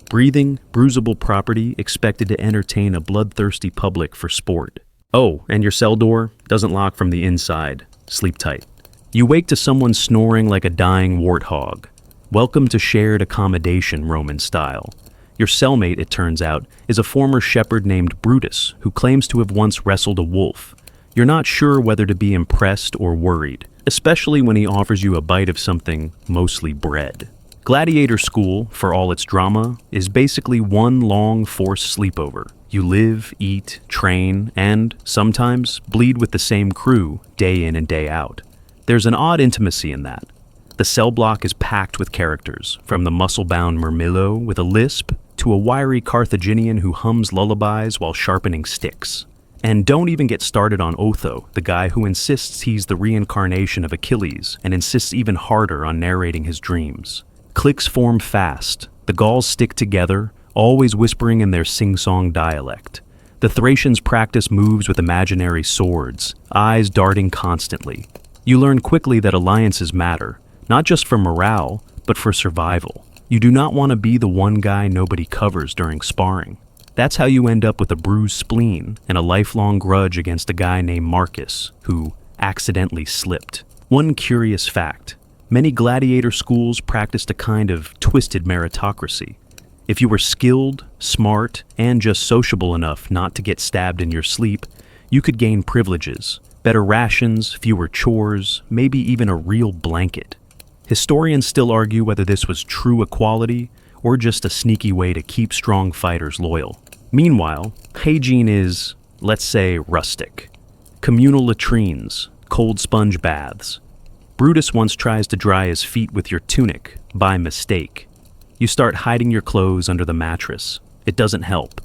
Breathing, bruisable property expected to entertain a bloodthirsty public for sport. Oh, and your cell door doesn't lock from the inside. Sleep tight. You wake to someone snoring like a dying warthog. Welcome to shared accommodation, Roman style. Your cellmate, it turns out, is a former shepherd named Brutus who claims to have once wrestled a wolf. You're not sure whether to be impressed or worried, especially when he offers you a bite of something mostly bread. Gladiator school, for all its drama, is basically one long forced sleepover. You live, eat, train, and, sometimes, bleed with the same crew, day in and day out. There's an odd intimacy in that. The cell block is packed with characters, from the muscle-bound Murmillo with a lisp to a wiry Carthaginian who hums lullabies while sharpening sticks. And don't even get started on Otho, the guy who insists he's the reincarnation of Achilles and insists even harder on narrating his dreams. Cliques form fast. The Gauls stick together, always whispering in their sing-song dialect. The Thracians practice moves with imaginary swords, eyes darting constantly. You learn quickly that alliances matter, not just for morale, but for survival. You do not want to be the one guy nobody covers during sparring. That's how you end up with a bruised spleen and a lifelong grudge against a guy named Marcus, who accidentally slipped. One curious fact: many gladiator schools practiced a kind of twisted meritocracy. If you were skilled, smart, and just sociable enough not to get stabbed in your sleep, you could gain privileges, better rations, fewer chores, maybe even a real blanket. Historians still argue whether this was true equality or just a sneaky way to keep strong fighters loyal. Meanwhile, hygiene is, let's say, rustic. Communal latrines, cold sponge baths. Brutus once tries to dry his feet with your tunic, by mistake. You start hiding your clothes under the mattress. It doesn't help.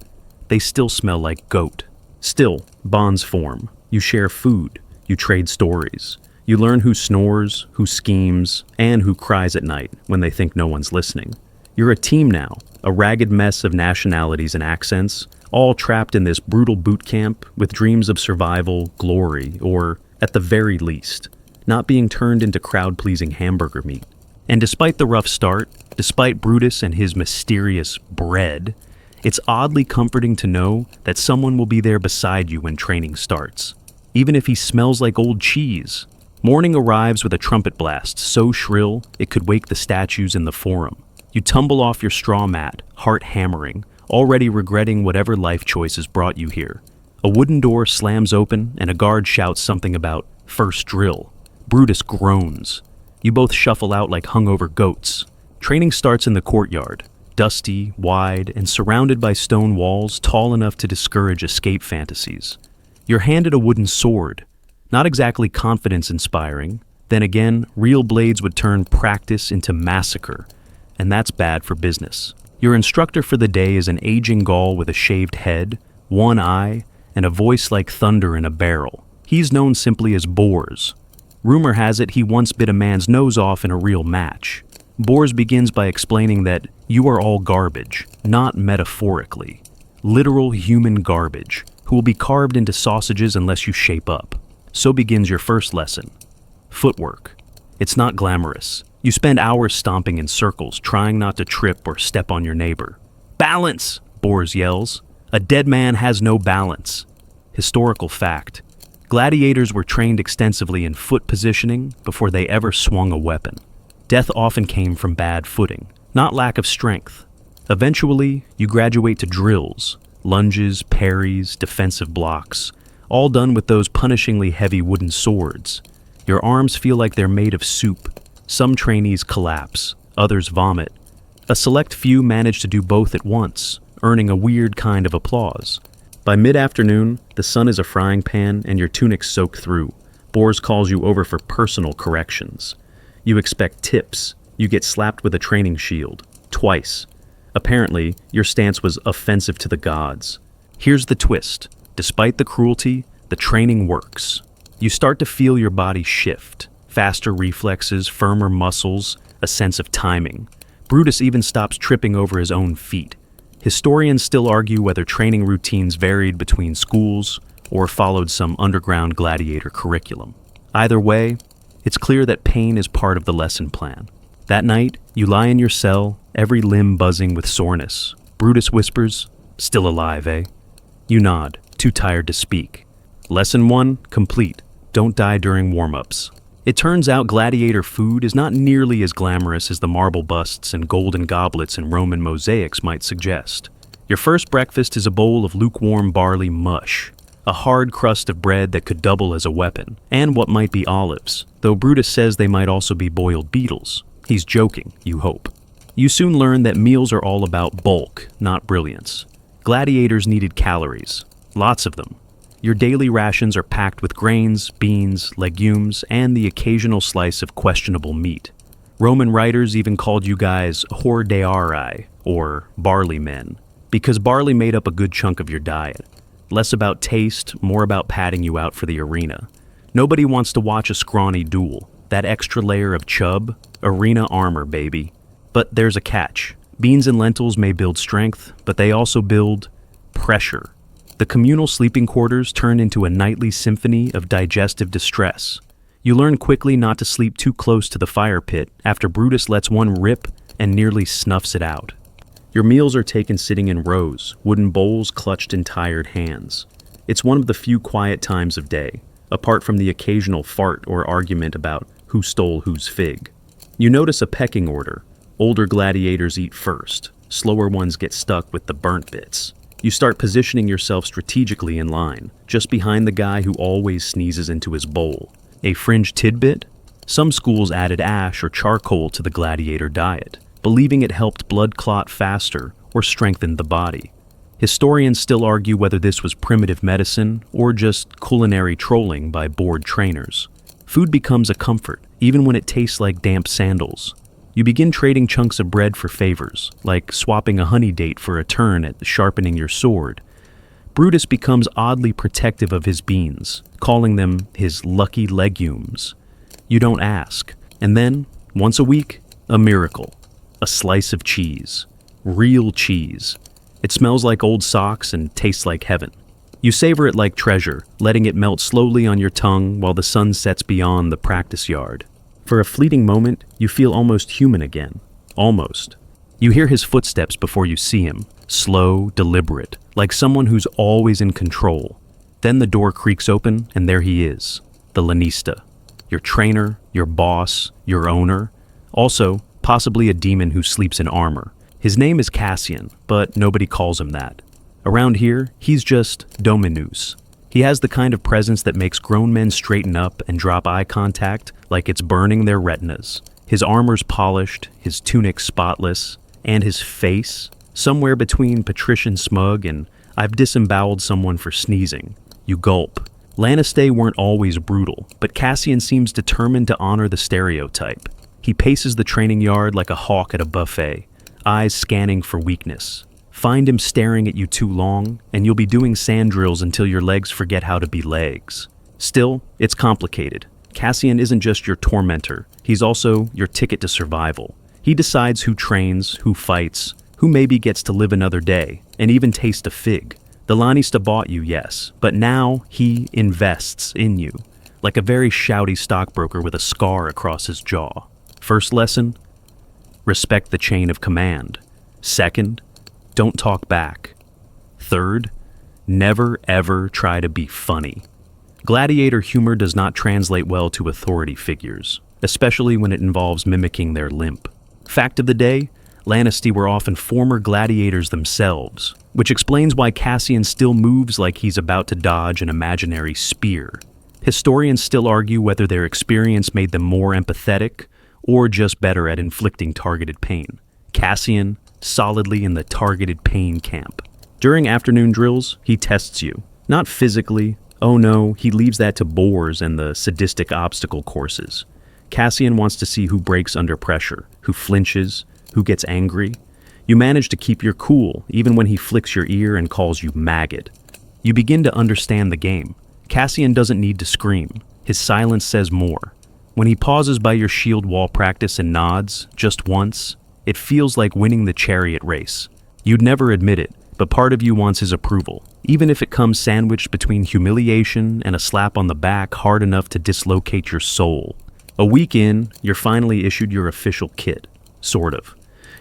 They still smell like goat. Still, bonds form. You share food. You trade stories. You learn who snores, who schemes, and who cries at night when they think no one's listening. You're a team now, a ragged mess of nationalities and accents, all trapped in this brutal boot camp with dreams of survival, glory, or, at the very least, not being turned into crowd-pleasing hamburger meat. And despite the rough start, despite Brutus and his mysterious bread, it's oddly comforting to know that someone will be there beside you when training starts, even if he smells like old cheese. Morning arrives with a trumpet blast so shrill it could wake the statues in the forum. You tumble off your straw mat, heart hammering, already regretting whatever life choices brought you here. A wooden door slams open and a guard shouts something about first drill. Brutus groans. You both shuffle out like hungover goats. Training starts in the courtyard, dusty, wide, and surrounded by stone walls tall enough to discourage escape fantasies. You're handed a wooden sword. Not exactly confidence-inspiring. Then again, real blades would turn practice into massacre, and that's bad for business. Your instructor for the day is an aging Gaul with a shaved head, one eye, and a voice like thunder in a barrel. He's known simply as Bors. Rumor has it he once bit a man's nose off in a real match. Bors begins by explaining that you are all garbage, not metaphorically. Literal human garbage, who will be carved into sausages unless you shape up. So begins your first lesson. Footwork. It's not glamorous. You spend hours stomping in circles, trying not to trip or step on your neighbor. Balance, Bors yells. A dead man has no balance. Historical fact. Gladiators were trained extensively in foot positioning before they ever swung a weapon. Death often came from bad footing, not lack of strength. Eventually, you graduate to drills, lunges, parries, defensive blocks, all done with those punishingly heavy wooden swords. Your arms feel like they're made of soup. Some trainees collapse, others vomit. A select few manage to do both at once, earning a weird kind of applause. By mid-afternoon, the sun is a frying pan and your tunic's soaked through. Bors calls you over for personal corrections. You expect tips. You get slapped with a training shield. Twice. Apparently, your stance was offensive to the gods. Here's the twist. Despite the cruelty, the training works. You start to feel your body shift. Faster reflexes, firmer muscles, a sense of timing. Brutus even stops tripping over his own feet. Historians still argue whether training routines varied between schools or followed some underground gladiator curriculum. Either way, it's clear that pain is part of the lesson plan. That night, you lie in your cell, every limb buzzing with soreness. Brutus whispers, "Still alive, eh?" You nod, too tired to speak. Lesson 1, complete. Don't die during warm-ups. It turns out gladiator food is not nearly as glamorous as the marble busts and golden goblets in Roman mosaics might suggest. Your first breakfast is a bowl of lukewarm barley mush, a hard crust of bread that could double as a weapon, and what might be olives, though Brutus says they might also be boiled beetles. He's joking, you hope. You soon learn that meals are all about bulk, not brilliance. Gladiators needed calories, lots of them. Your daily rations are packed with grains, beans, legumes, and the occasional slice of questionable meat. Roman writers even called you guys hordearii, or barley men, because barley made up a good chunk of your diet. Less about taste, more about padding you out for the arena. Nobody wants to watch a scrawny duel. That extra layer of chub, arena armor, baby. But there's a catch. Beans and lentils may build strength, but they also build pressure. The communal sleeping quarters turn into a nightly symphony of digestive distress. You learn quickly not to sleep too close to the fire pit after Brutus lets one rip and nearly snuffs it out. Your meals are taken sitting in rows, wooden bowls clutched in tired hands. It's one of the few quiet times of day, apart from the occasional fart or argument about who stole whose fig. You notice a pecking order. Older gladiators eat first. Slower ones get stuck with the burnt bits. You start positioning yourself strategically in line, just behind the guy who always sneezes into his bowl. A fringe tidbit? Some schools added ash or charcoal to the gladiator diet, believing it helped blood clot faster or strengthened the body. Historians still argue whether this was primitive medicine or just culinary trolling by bored trainers. Food becomes a comfort, even when it tastes like damp sandals. You begin trading chunks of bread for favors, like swapping a honey date for a turn at sharpening your sword. Brutus becomes oddly protective of his beans, calling them his lucky legumes. You don't ask. And then, once a week, a miracle. A slice of cheese. Real cheese. It smells like old socks and tastes like heaven. You savor it like treasure, letting it melt slowly on your tongue while the sun sets beyond the practice yard. For a fleeting moment, you feel almost human again. Almost. You hear his footsteps before you see him, slow, deliberate, like someone who's always in control. Then the door creaks open, and there he is, the lanista. Your trainer, your boss, your owner. Also, possibly a demon who sleeps in armor. His name is Cassian, but nobody calls him that. Around here, he's just Dominus. He has the kind of presence that makes grown men straighten up and drop eye contact like it's burning their retinas. His armor's polished, his tunic spotless, and his face, somewhere between patrician smug and I've disemboweled someone for sneezing. You gulp. Lannistae weren't always brutal, but Cassian seems determined to honor the stereotype. He paces the training yard like a hawk at a buffet, eyes scanning for weakness. Find him staring at you too long, and you'll be doing sand drills until your legs forget how to be legs. Still, it's complicated. Cassian isn't just your tormentor, he's also your ticket to survival. He decides who trains, who fights, who maybe gets to live another day, and even taste a fig. The Lanista bought you, yes, but now he invests in you, like a very shouty stockbroker with a scar across his jaw. First lesson? Respect the chain of command. Second, don't talk back. Third, never ever try to be funny. Gladiator humor does not translate well to authority figures, especially when it involves mimicking their limp. Fact of the day, Lannistae were often former gladiators themselves, which explains why Cassian still moves like he's about to dodge an imaginary spear. Historians still argue whether their experience made them more empathetic or just better at inflicting targeted pain. Cassian, solidly in the targeted pain camp. During afternoon drills, he tests you. Not physically. Oh no, he leaves that to boars and the sadistic obstacle courses. Cassian wants to see who breaks under pressure, who flinches, who gets angry. You manage to keep your cool, even when he flicks your ear and calls you maggot. You begin to understand the game. Cassian doesn't need to scream. His silence says more. When he pauses by your shield wall practice and nods, just once, it feels like winning the chariot race. You'd never admit it, but part of you wants his approval, even if it comes sandwiched between humiliation and a slap on the back hard enough to dislocate your soul. A week in, you're finally issued your official kit. Sort of.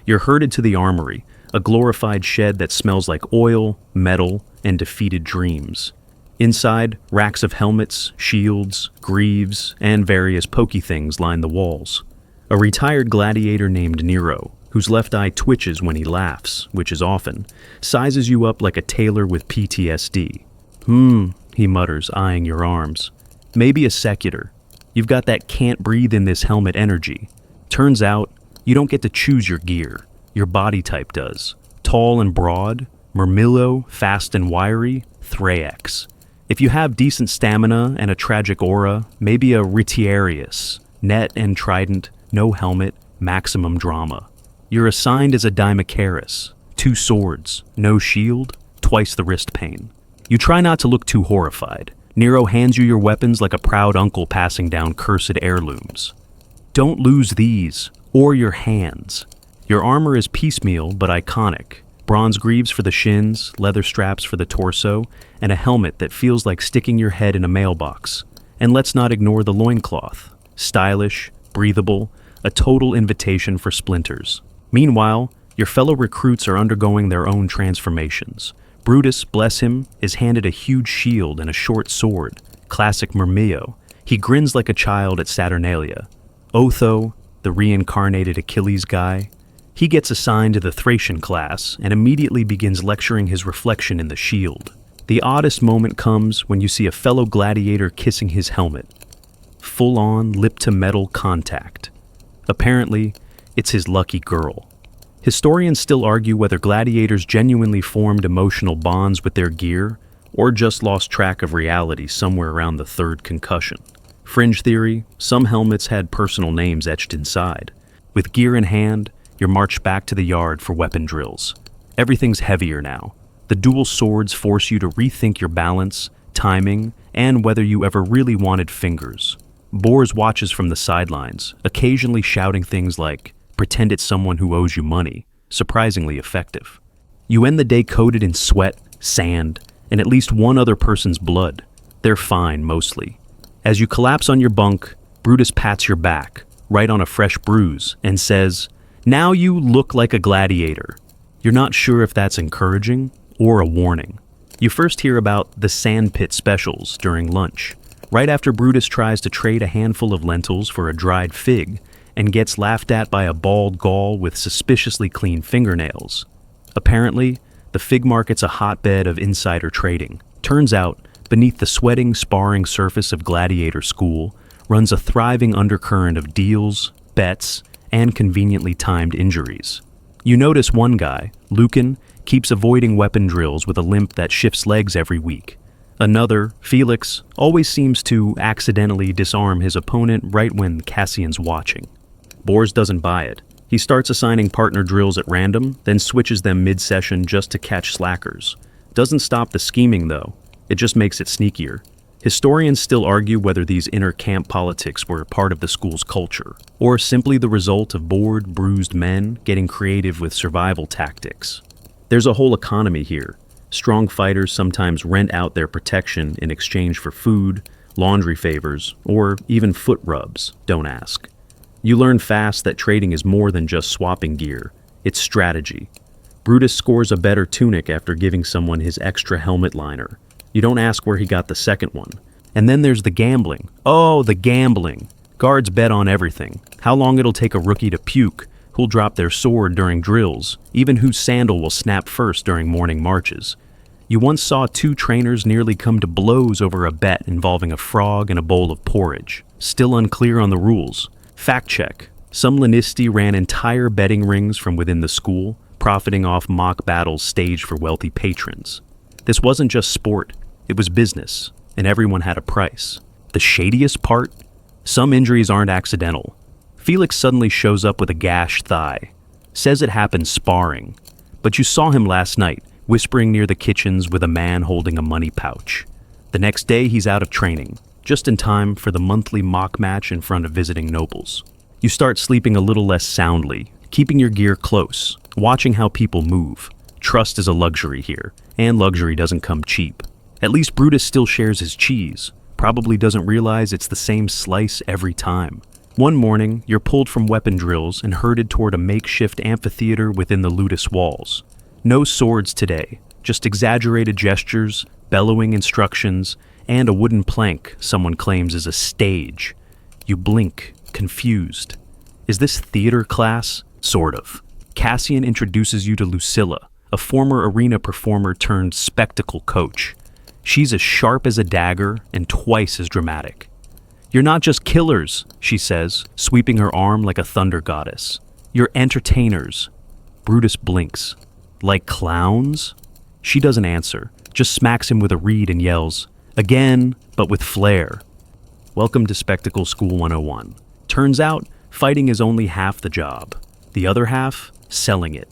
You're herded to the armory, a glorified shed that smells like oil, metal, and defeated dreams. Inside, racks of helmets, shields, greaves, and various pokey things line the walls. A retired gladiator named Nero, whose left eye twitches when he laughs, which is often, sizes you up like a tailor with PTSD. He mutters, eyeing your arms. Maybe a secutor. You've got that can't breathe in this helmet energy. Turns out, You don't get to choose your gear. Your body type does. Tall and broad, Murmillo, fast and wiry, Thraex. If you have decent stamina and a tragic aura, maybe a Retiarius, net and trident, no helmet, maximum drama. You're assigned as a Dimachorus, 2 swords, no shield, twice the wrist pain. You try not to look too horrified. Nero hands you your weapons like a proud uncle passing down cursed heirlooms. Don't lose these, or your hands. Your armor is piecemeal but iconic. Bronze greaves for the shins, leather straps for the torso, and a helmet that feels like sticking your head in a mailbox. And let's not ignore the loincloth. Stylish, breathable, a total invitation for splinters. Meanwhile, your fellow recruits are undergoing their own transformations. Brutus, bless him, is handed a huge shield and a short sword, classic Murmillo. He grins like a child at Saturnalia. Otho, the reincarnated Achilles guy, he gets assigned to the Thracian class and immediately begins lecturing his reflection in the shield. The oddest moment comes when you see a fellow gladiator kissing his helmet. Full-on, lip-to-metal contact. Apparently, it's his lucky girl. Historians still argue whether gladiators genuinely formed emotional bonds with their gear or just lost track of reality somewhere around the 3rd concussion. Fringe theory, some helmets had personal names etched inside. With gear in hand, you're marched back to the yard for weapon drills. Everything's heavier now. The dual swords force you to rethink your balance, timing, and whether you ever really wanted fingers. Bors watches from the sidelines, occasionally shouting things like, "Pretend it's someone who owes you money," surprisingly effective. You end the day coated in sweat, sand, and at least one other person's blood. They're fine, mostly. As you collapse on your bunk, Brutus pats your back, right on a fresh bruise, and says, "Now you look like a gladiator." You're not sure if that's encouraging or a warning. You first hear about the sandpit specials during lunch, right after Brutus tries to trade a handful of lentils for a dried fig and gets laughed at by a bald Gaul with suspiciously clean fingernails. Apparently, the fig market's a hotbed of insider trading. Turns out, beneath the sweating, sparring surface of Gladiator School runs a thriving undercurrent of deals, bets, and conveniently timed injuries. You notice one guy, Lucan, keeps avoiding weapon drills with a limp that shifts legs every week. Another, Felix, always seems to accidentally disarm his opponent right when Cassian's watching. Bors doesn't buy it. He starts assigning partner drills at random, then switches them mid-session just to catch slackers. Doesn't stop the scheming, though. It just makes it sneakier. Historians still argue whether these inner camp politics were part of the school's culture, or simply the result of bored, bruised men getting creative with survival tactics. There's a whole economy here. Strong fighters sometimes rent out their protection in exchange for food, laundry favors, or even foot rubs, don't ask. You learn fast that trading is more than just swapping gear. It's strategy. Brutus scores a better tunic after giving someone his extra helmet liner. You don't ask where he got the second one. And then there's the gambling. Oh, the gambling. Guards bet on everything. How long it'll take a rookie to puke, who'll drop their sword during drills, even whose sandal will snap first during morning marches. You once saw 2 trainers nearly come to blows over a bet involving a frog and a bowl of porridge. Still unclear on the rules. Fact check. Some Lanisti ran entire betting rings from within the school, profiting off mock battles staged for wealthy patrons. This wasn't just sport, it was business, and everyone had a price. The shadiest part? Some injuries aren't accidental. Felix suddenly shows up with a gashed thigh. Says it happened sparring. But you saw him last night, whispering near the kitchens with a man holding a money pouch. The next day he's out of training, just in time for the monthly mock match in front of visiting nobles. You start sleeping a little less soundly, keeping your gear close, watching how people move. Trust is a luxury here, and luxury doesn't come cheap. At least Brutus still shares his cheese, probably doesn't realize it's the same slice every time. One morning, you're pulled from weapon drills and herded toward a makeshift amphitheater within the ludus walls. No swords today, just exaggerated gestures, bellowing instructions, and a wooden plank someone claims is a stage. You blink, confused. Is this theater class? Sort of. Cassian introduces you to Lucilla, a former arena performer turned spectacle coach. She's as sharp as a dagger and twice as dramatic. "You're not just killers," she says, sweeping her arm like a thunder goddess. You're entertainers. Brutus blinks. Like clowns? She doesn't answer, just smacks him with a reed and yells, "Again, but with flair." Welcome to Spectacle School 101. Turns out, fighting is only half the job. The other half, selling it.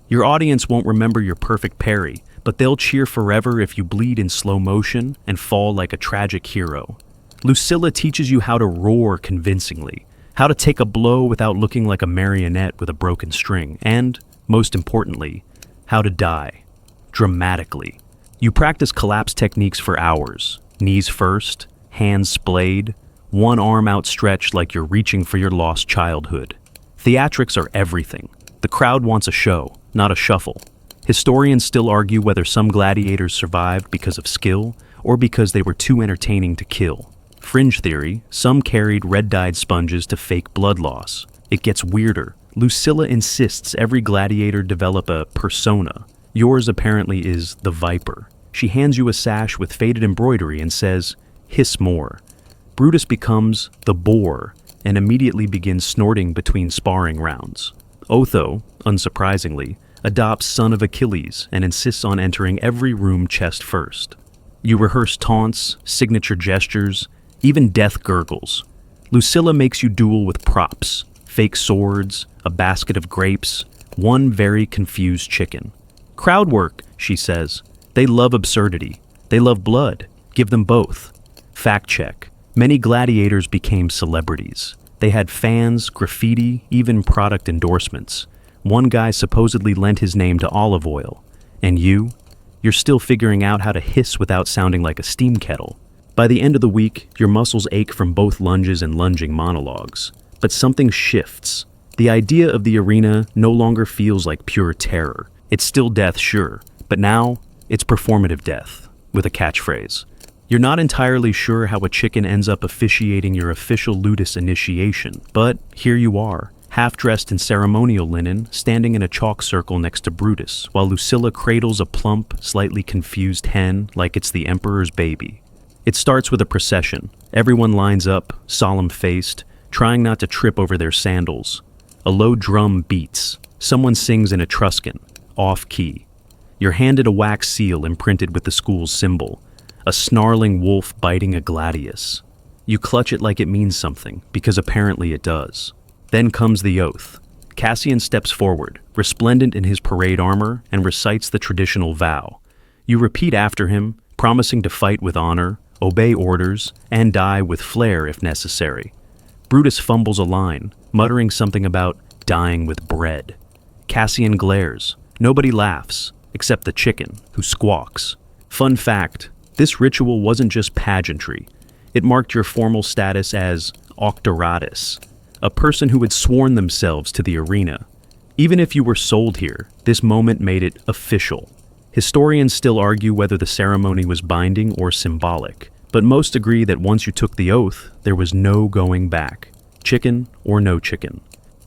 Your audience won't remember your perfect parry, but they'll cheer forever if you bleed in slow motion and fall like a tragic hero. Lucilla teaches you how to roar convincingly, how to take a blow without looking like a marionette with a broken string, and, most importantly, how to die. Dramatically. You practice collapse techniques for hours. Knees first, hands splayed, one arm outstretched like you're reaching for your lost childhood. Theatrics are everything. The crowd wants a show, not a shuffle. Historians still argue whether some gladiators survived because of skill or because they were too entertaining to kill. Fringe theory, some carried red-dyed sponges to fake blood loss. It gets weirder. Lucilla insists every gladiator develop a persona. Yours apparently is the Viper. She hands you a sash with faded embroidery and says, "Hiss more." Brutus becomes the Boar and immediately begins snorting between sparring rounds. Otho, unsurprisingly, adopts Son of Achilles and insists on entering every room chest first. You rehearse taunts, signature gestures, even death gurgles. Lucilla makes you duel with props, fake swords, a basket of grapes, one very confused chicken. Crowd work, she says. They love absurdity. They love blood. Give them both. Fact check. Many gladiators became celebrities. They had fans, graffiti, even product endorsements. One guy supposedly lent his name to olive oil. And you're still figuring out how to hiss without sounding like a steam kettle. By the end of the week, your muscles ache from both lunges and lunging monologues. But something shifts. The idea of the arena no longer feels like pure terror. It's still death, sure, but now it's performative death, with a catchphrase. You're not entirely sure how a chicken ends up officiating your official ludus initiation, but here you are, half-dressed in ceremonial linen, standing in a chalk circle next to Brutus, while Lucilla cradles a plump, slightly confused hen like it's the emperor's baby. It starts with a procession. Everyone lines up, solemn-faced, trying not to trip over their sandals. A low drum beats. Someone sings in Etruscan, off-key. You're handed a wax seal imprinted with the school's symbol, a snarling wolf biting a gladius. You clutch it like it means something, because apparently it does. Then comes the oath. Cassian steps forward, resplendent in his parade armor, and recites the traditional vow. You repeat after him, promising to fight with honor, obey orders, and die with flair if necessary. Brutus fumbles a line, muttering something about dying with bread. Cassian glares. Nobody laughs, except the chicken, who squawks. Fun fact, this ritual wasn't just pageantry. It marked your formal status as octoratus, a person who had sworn themselves to the arena. Even if you were sold here, this moment made it official. Historians still argue whether the ceremony was binding or symbolic, but most agree that once you took the oath, there was no going back. Chicken or no chicken.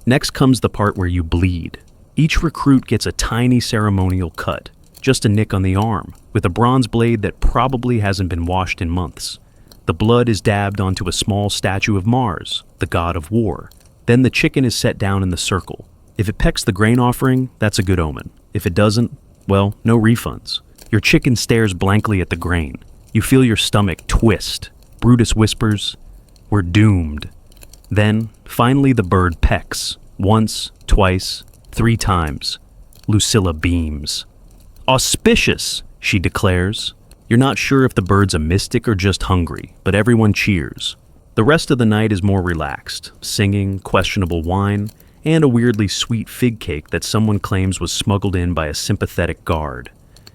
Next comes the part where you bleed. Each recruit gets a tiny ceremonial cut, just a nick on the arm, with a bronze blade that probably hasn't been washed in months. The blood is dabbed onto a small statue of Mars, the god of war. Then the chicken is set down in the circle. If it pecks the grain offering, that's a good omen. If it doesn't, well, no refunds. Your chicken stares blankly at the grain. You feel your stomach twist. Brutus whispers, "We're doomed." Then, finally the bird pecks. Once, twice, 3 times. Lucilla beams. "Auspicious," she declares. You're not sure if the bird's a mystic or just hungry, but everyone cheers. The rest of the night is more relaxed, singing, questionable wine, and a weirdly sweet fig cake that someone claims was smuggled in by a sympathetic guard.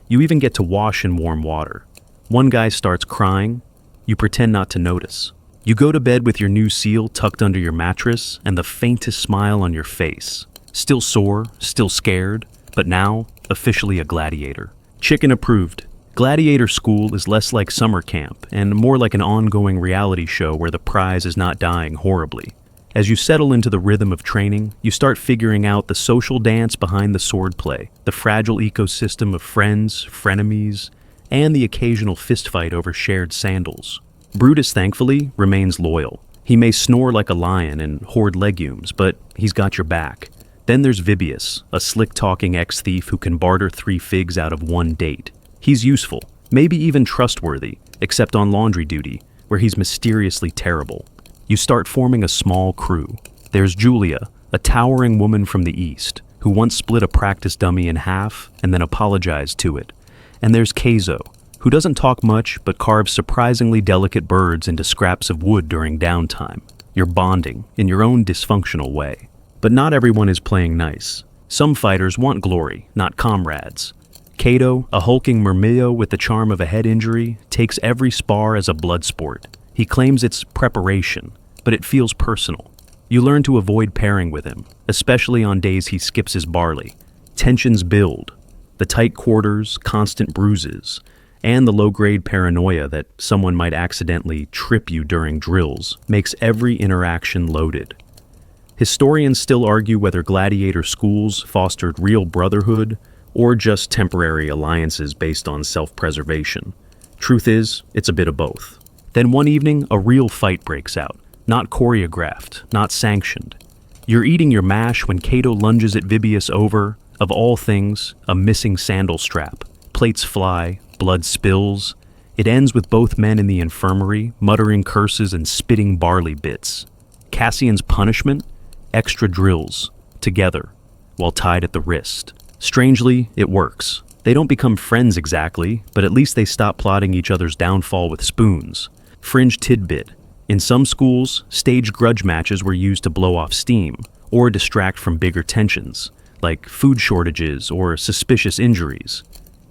You even get to wash in warm water. One guy starts crying. You pretend not to notice. You go to bed with your new seal tucked under your mattress and the faintest smile on your face. Still sore, still scared, but now officially a gladiator. Chicken approved. Gladiator School is less like summer camp and more like an ongoing reality show where the prize is not dying horribly. As you settle into the rhythm of training, you start figuring out the social dance behind the swordplay, the fragile ecosystem of friends, frenemies, and the occasional fistfight over shared sandals. Brutus, thankfully, remains loyal. He may snore like a lion and hoard legumes, but he's got your back. Then there's Vibius, a slick-talking ex-thief who can barter 3 figs out of 1 date. He's useful, maybe even trustworthy, except on laundry duty, where he's mysteriously terrible. You start forming a small crew. There's Julia, a towering woman from the East, who once split a practice dummy in half and then apologized to it. And there's Keizo, who doesn't talk much but carves surprisingly delicate birds into scraps of wood during downtime. You're bonding in your own dysfunctional way. But not everyone is playing nice. Some fighters want glory, not comrades. Kato, a hulking murmillo with the charm of a head injury, takes every spar as a blood sport. He claims it's preparation, but it feels personal. You learn to avoid pairing with him, especially on days he skips his barley. Tensions build. The tight quarters, constant bruises, and the low-grade paranoia that someone might accidentally trip you during drills makes every interaction loaded. Historians still argue whether gladiator schools fostered real brotherhood or just temporary alliances based on self-preservation. Truth is, it's a bit of both. Then one evening, a real fight breaks out. Not choreographed, not sanctioned. You're eating your mash when Kato lunges at Vibius over, of all things, a missing sandal strap. Plates fly, blood spills. It ends with both men in the infirmary, muttering curses and spitting barley bits. Cassian's punishment? Extra drills, together, while tied at the wrist. Strangely, it works. They don't become friends exactly, but at least they stop plotting each other's downfall with spoons. Fringe tidbit. In some schools, staged grudge matches were used to blow off steam, or distract from bigger tensions, like food shortages or suspicious injuries.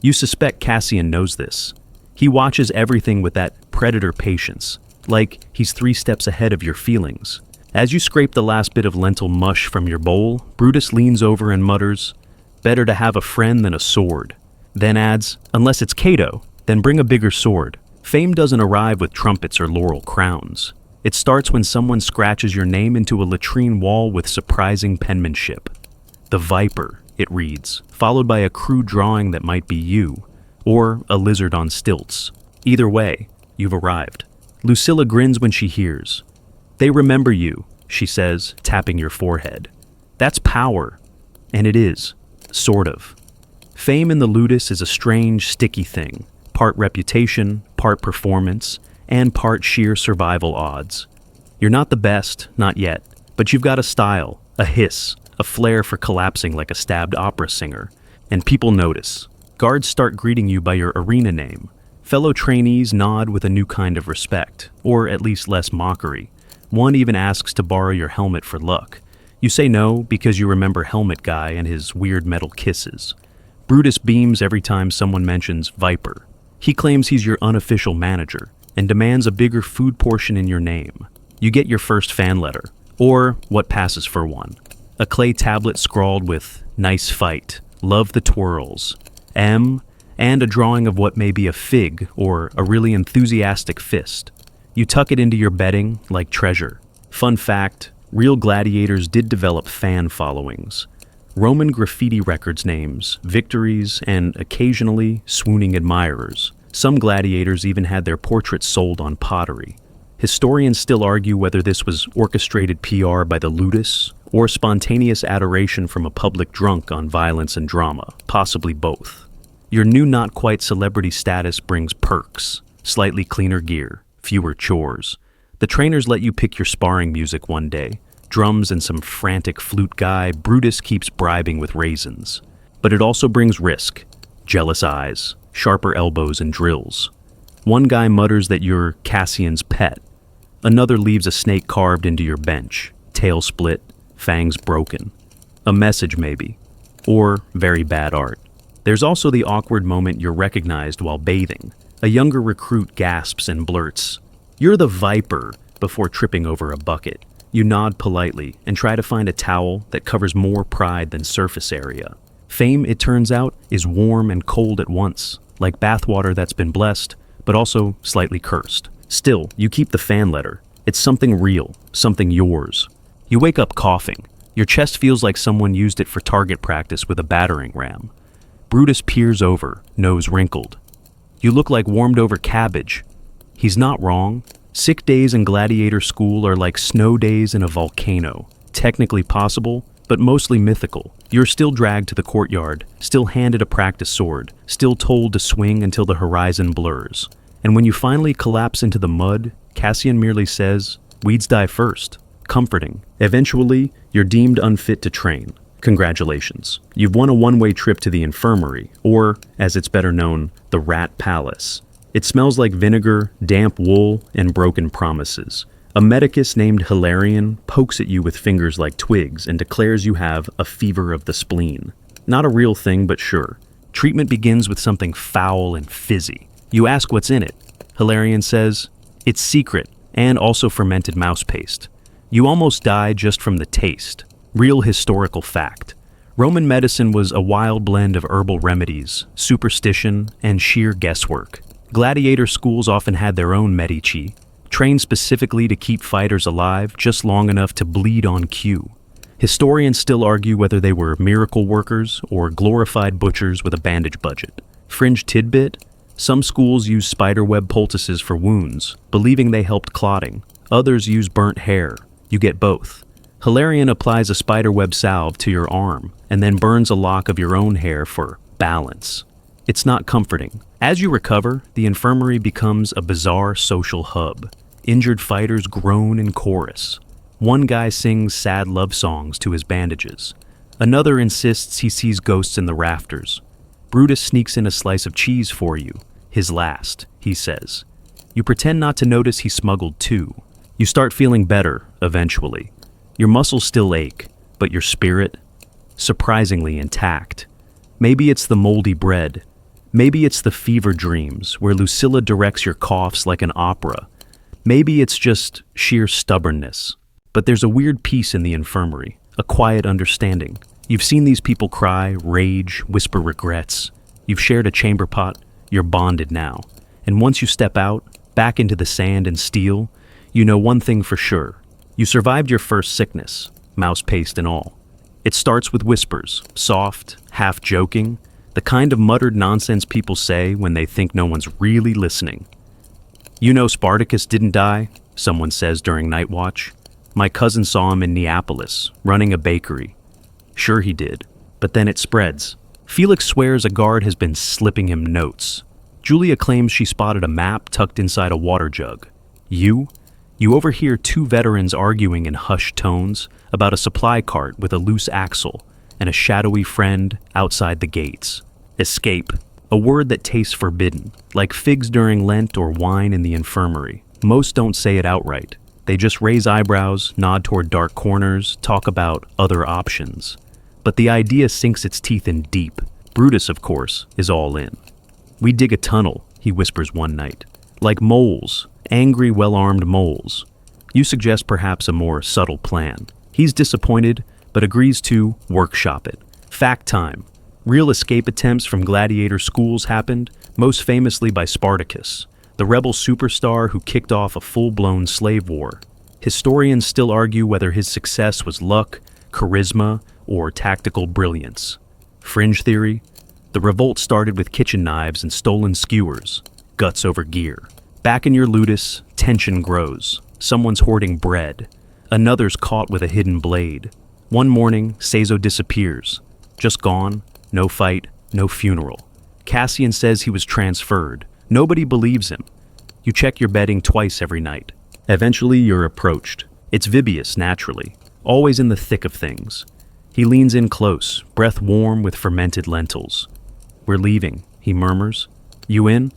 You suspect Cassian knows this. He watches everything with that predator patience, like he's 3 steps ahead of your feelings. As you scrape the last bit of lentil mush from your bowl, Brutus leans over and mutters, "Better to have a friend than a sword." Then adds, "Unless it's Cato, then bring a bigger sword." Fame doesn't arrive with trumpets or laurel crowns. It starts when someone scratches your name into a latrine wall with surprising penmanship. "The Viper," it reads, followed by a crude drawing that might be you, or a lizard on stilts. Either way, you've arrived. Lucilla grins when she hears. "They remember you," she says, tapping your forehead. That's power. And it is. Sort of. Fame in the ludus is a strange, sticky thing. Part reputation, part performance, and part sheer survival odds. You're not the best, not yet, but you've got a style, a hiss, a flair for collapsing like a stabbed opera singer. And people notice. Guards start greeting you by your arena name. Fellow trainees nod with a new kind of respect, or at least less mockery. One even asks to borrow your helmet for luck. You say no because you remember Helmet Guy and his weird metal kisses. Brutus beams every time someone mentions Viper. He claims he's your unofficial manager and demands a bigger food portion in your name. You get your first fan letter, or what passes for one. A clay tablet scrawled with "Nice fight, love the twirls, M," and a drawing of what may be a fig or a really enthusiastic fist. You tuck it into your bedding like treasure. Fun fact, real gladiators did develop fan followings. Roman graffiti records names, victories, and occasionally swooning admirers. Some gladiators even had their portraits sold on pottery. Historians still argue whether this was orchestrated PR by the ludus or spontaneous adoration from a public drunk on violence and drama, possibly both. Your new not-quite celebrity status brings perks, slightly cleaner gear, fewer chores. The trainers let you pick your sparring music one day. Drums and some frantic flute guy Brutus keeps bribing with raisins. But it also brings risk, jealous eyes, sharper elbows and drills. One guy mutters that you're Cassian's pet. Another leaves a snake carved into your bench, tail split, fangs broken. A message maybe, or very bad art. There's also the awkward moment you're recognized while bathing. A younger recruit gasps and blurts, "You're the Viper," before tripping over a bucket. You nod politely and try to find a towel that covers more pride than surface area. Fame, it turns out, is warm and cold at once, like bathwater that's been blessed, but also slightly cursed. Still, you keep the fan letter. It's something real, something yours. You wake up coughing. Your chest feels like someone used it for target practice with a battering ram. Brutus peers over, nose wrinkled. You look like warmed-over cabbage. He's not wrong. Sick days in gladiator school are like snow days in a volcano. Technically possible, but mostly mythical. You're still dragged to the courtyard, still handed a practice sword, still told to swing until the horizon blurs. And when you finally collapse into the mud, Cassian merely says, "Weeds die first." Comforting. Eventually, you're deemed unfit to train. Congratulations. You've won a one-way trip to the infirmary, or, as it's better known, the Rat Palace. It smells like vinegar, damp wool, and broken promises. A medicus named Hilarion pokes at you with fingers like twigs and declares you have a fever of the spleen. Not a real thing, but sure. Treatment begins with something foul and fizzy. You ask what's in it. Hilarion says, "It's secret, and also fermented mouse paste." You almost die just from the taste. Real historical fact. Roman medicine was a wild blend of herbal remedies, superstition, and sheer guesswork. Gladiator schools often had their own medici, trained specifically to keep fighters alive just long enough to bleed on cue. Historians still argue whether they were miracle workers or glorified butchers with a bandage budget. Fringe tidbit: some schools use spiderweb poultices for wounds, believing they helped clotting. Others use burnt hair. You get both. Hilarion applies a spiderweb salve to your arm and then burns a lock of your own hair for balance. It's not comforting. As you recover, the infirmary becomes a bizarre social hub. Injured fighters groan in chorus. One guy sings sad love songs to his bandages. Another insists he sees ghosts in the rafters. Brutus sneaks in a slice of cheese for you. His last, he says. You pretend not to notice he smuggled two. You start feeling better, eventually. Your muscles still ache, but your spirit, surprisingly intact. Maybe it's the moldy bread. Maybe it's the fever dreams, where Lucilla directs your coughs like an opera. Maybe it's just sheer stubbornness. But there's a weird peace in the infirmary, a quiet understanding. You've seen these people cry, rage, whisper regrets. You've shared a chamber pot, you're bonded now. And once you step out, back into the sand and steel, you know one thing for sure. You survived your first sickness, mouse paste and all. It starts with whispers, soft, half joking, the kind of muttered nonsense people say when they think no one's really listening. "You know Spartacus didn't die," someone says during night watch. "My cousin saw him in Neapolis, running a bakery." Sure he did, but then it spreads. Felix swears a guard has been slipping him notes. Julia claims she spotted a map tucked inside a water jug. You overhear two veterans arguing in hushed tones about a supply cart with a loose axle and a shadowy friend outside the gates. Escape, a word that tastes forbidden, like figs during Lent or wine in the infirmary. Most don't say it outright. They just raise eyebrows, nod toward dark corners, talk about other options. But the idea sinks its teeth in deep. Brutus, of course, is all in. "We dig a tunnel," he whispers one night. "Like moles. Angry, well-armed moles." You suggest perhaps a more subtle plan. He's disappointed, but agrees to workshop it. Fact time. Real escape attempts from gladiator schools happened, most famously by Spartacus, the rebel superstar who kicked off a full-blown slave war. Historians still argue whether his success was luck, charisma, or tactical brilliance. Fringe theory. The revolt started with kitchen knives and stolen skewers. Guts over gear. Back in your ludus, tension grows. Someone's hoarding bread. Another's caught with a hidden blade. One morning, Caeso disappears. Just gone, no fight, no funeral. Cassian says he was transferred. Nobody believes him. You check your bedding twice every night. Eventually, you're approached. It's Vibius, naturally, always in the thick of things. He leans in close, breath warm with fermented lentils. "We're leaving," he murmurs. "You in?"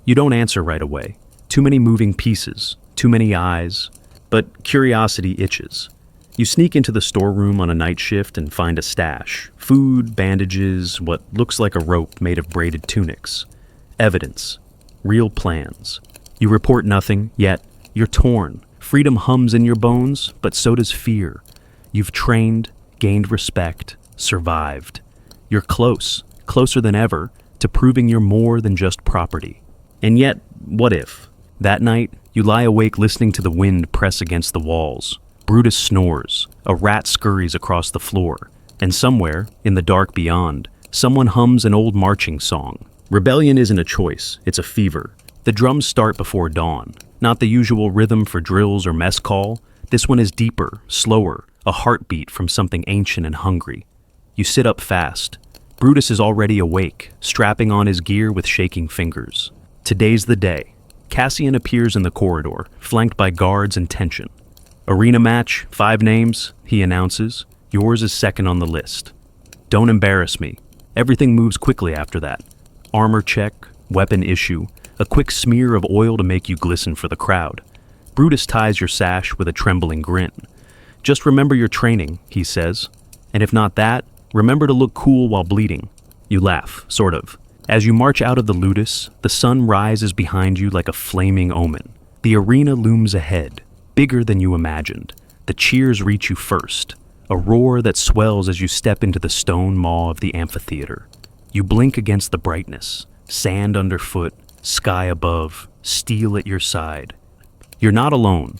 You don't answer right away. Too many moving pieces, too many eyes, but curiosity itches. You sneak into the storeroom on a night shift and find a stash. Food, bandages, what looks like a rope made of braided tunics. Evidence. Real plans. You report nothing, yet you're torn. Freedom hums in your bones, but so does fear. You've trained, gained respect, survived. You're close, closer than ever, to proving you're more than just property. And yet, what if? That night, you lie awake listening to the wind press against the walls. Brutus snores, a rat scurries across the floor, and somewhere, in the dark beyond, someone hums an old marching song. Rebellion isn't a choice, it's a fever. The drums start before dawn. Not the usual rhythm for drills or mess call. This one is deeper, slower, a heartbeat from something ancient and hungry. You sit up fast. Brutus is already awake, strapping on his gear with shaking fingers. Today's the day. Cassian appears in the corridor, flanked by guards and tension. "Arena match, 5 names," he announces. "Yours is second on the list." "Don't embarrass me." Everything moves quickly after that. Armor check, weapon issue, a quick smear of oil to make you glisten for the crowd. Brutus ties your sash with a trembling grin. "Just remember your training," he says. "And if not that, remember to look cool while bleeding." You laugh, sort of. As you march out of the ludus, the sun rises behind you like a flaming omen. The arena looms ahead, bigger than you imagined. The cheers reach you first, a roar that swells as you step into the stone maw of the amphitheater. You blink against the brightness, sand underfoot, sky above, steel at your side. You're not alone.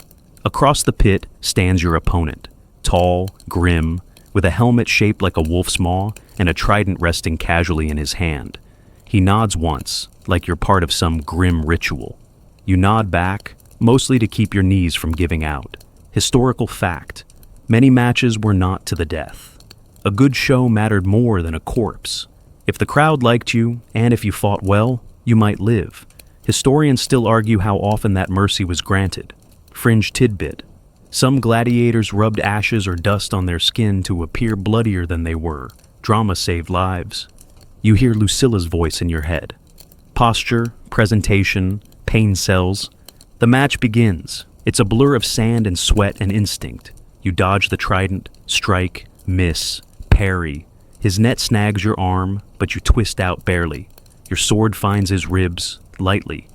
Across the pit stands your opponent, tall, grim, with a helmet shaped like a wolf's maw and a trident resting casually in his hand. He nods once, like you're part of some grim ritual. You nod back, mostly to keep your knees from giving out. Historical fact: many matches were not to the death. A good show mattered more than a corpse. If the crowd liked you, and if you fought well, you might live. Historians still argue how often that mercy was granted. Fringe tidbit: some gladiators rubbed ashes or dust on their skin to appear bloodier than they were. Drama saved lives. You hear Lucilla's voice in your head. Posture, presentation, pain cells. The match begins. It's a blur of sand and sweat and instinct. You dodge the trident, strike, miss, parry. His net snags your arm, but you twist out barely. Your sword finds his ribs, lightly,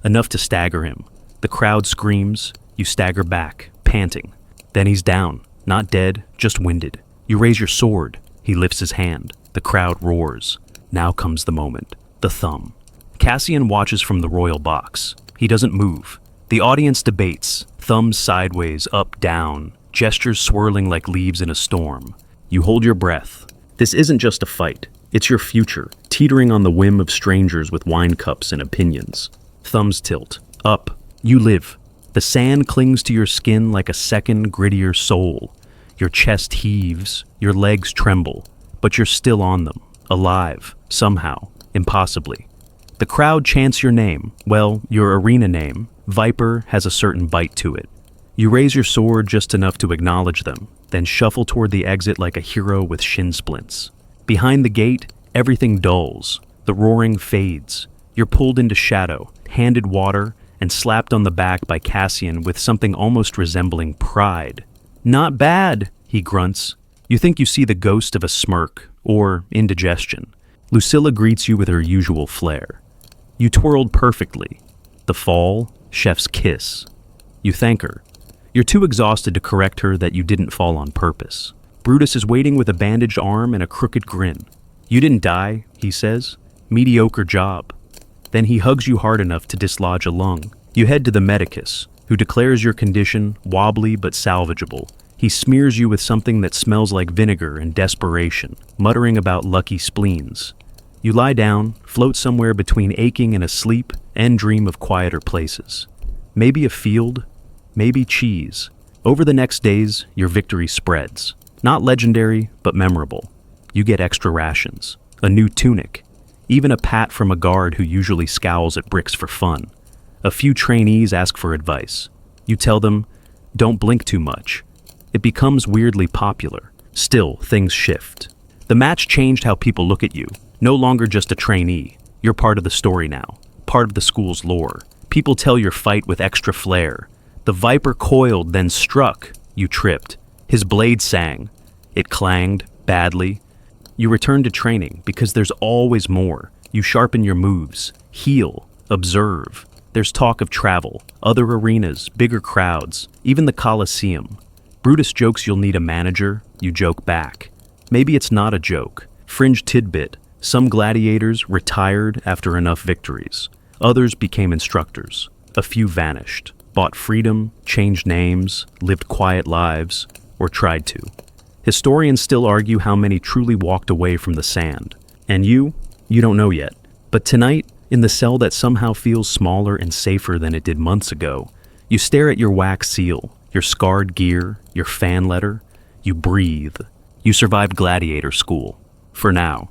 enough to stagger him. The crowd screams. You stagger back, panting. Then he's down, not dead, just winded. You raise your sword. He lifts his hand. The crowd roars. Now comes the moment. The thumb. Cassian watches from the royal box. He doesn't move. The audience debates. Thumbs sideways, up, down. Gestures swirling like leaves in a storm. You hold your breath. This isn't just a fight. It's your future, teetering on the whim of strangers with wine cups and opinions. Thumbs tilt. Up. You live. The sand clings to your skin like a second, grittier soul. Your chest heaves. Your legs tremble. But you're still on them. Alive. Somehow. Impossibly. The crowd chants your name. Well, your arena name. Viper has a certain bite to it. You raise your sword just enough to acknowledge them, then shuffle toward the exit like a hero with shin splints. Behind the gate, everything dulls. The roaring fades. You're pulled into shadow, handed water, and slapped on the back by Cassian with something almost resembling pride. "Not bad," he grunts. You think you see the ghost of a smirk, or indigestion. Lucilla greets you with her usual flair. You twirled perfectly. The fall, chef's kiss. You thank her. You're too exhausted to correct her that you didn't fall on purpose. Brutus is waiting with a bandaged arm and a crooked grin. "You didn't die," he says. "Mediocre job." Then he hugs you hard enough to dislodge a lung. You head to the medicus, who declares your condition wobbly but salvageable. He smears you with something that smells like vinegar and desperation, muttering about lucky spleens. You lie down, float somewhere between aching and asleep, and dream of quieter places. Maybe a field, maybe cheese. Over the next days, your victory spreads. Not legendary, but memorable. You get extra rations, a new tunic, even a pat from a guard who usually scowls at bricks for fun. A few trainees ask for advice. You tell them, "Don't blink too much." It becomes weirdly popular. Still, things shift. The match changed how people look at you. No longer just a trainee. You're part of the story now, part of the school's lore. People tell your fight with extra flair. The viper coiled, then struck. You tripped. His blade sang. It clanged, badly. You return to training, because there's always more. You sharpen your moves, heal, observe. There's talk of travel, other arenas, bigger crowds, even the Colosseum. Brutus jokes you'll need a manager. You joke back. Maybe it's not a joke. Fringe tidbit. Some gladiators retired after enough victories. Others became instructors. A few vanished, bought freedom, changed names, lived quiet lives, or tried to. Historians still argue how many truly walked away from the sand. And you don't know yet. But tonight, in the cell that somehow feels smaller and safer than it did months ago, you stare at your wax seal, your scarred gear, your fan letter. You breathe. You survived Gladiator school. For now.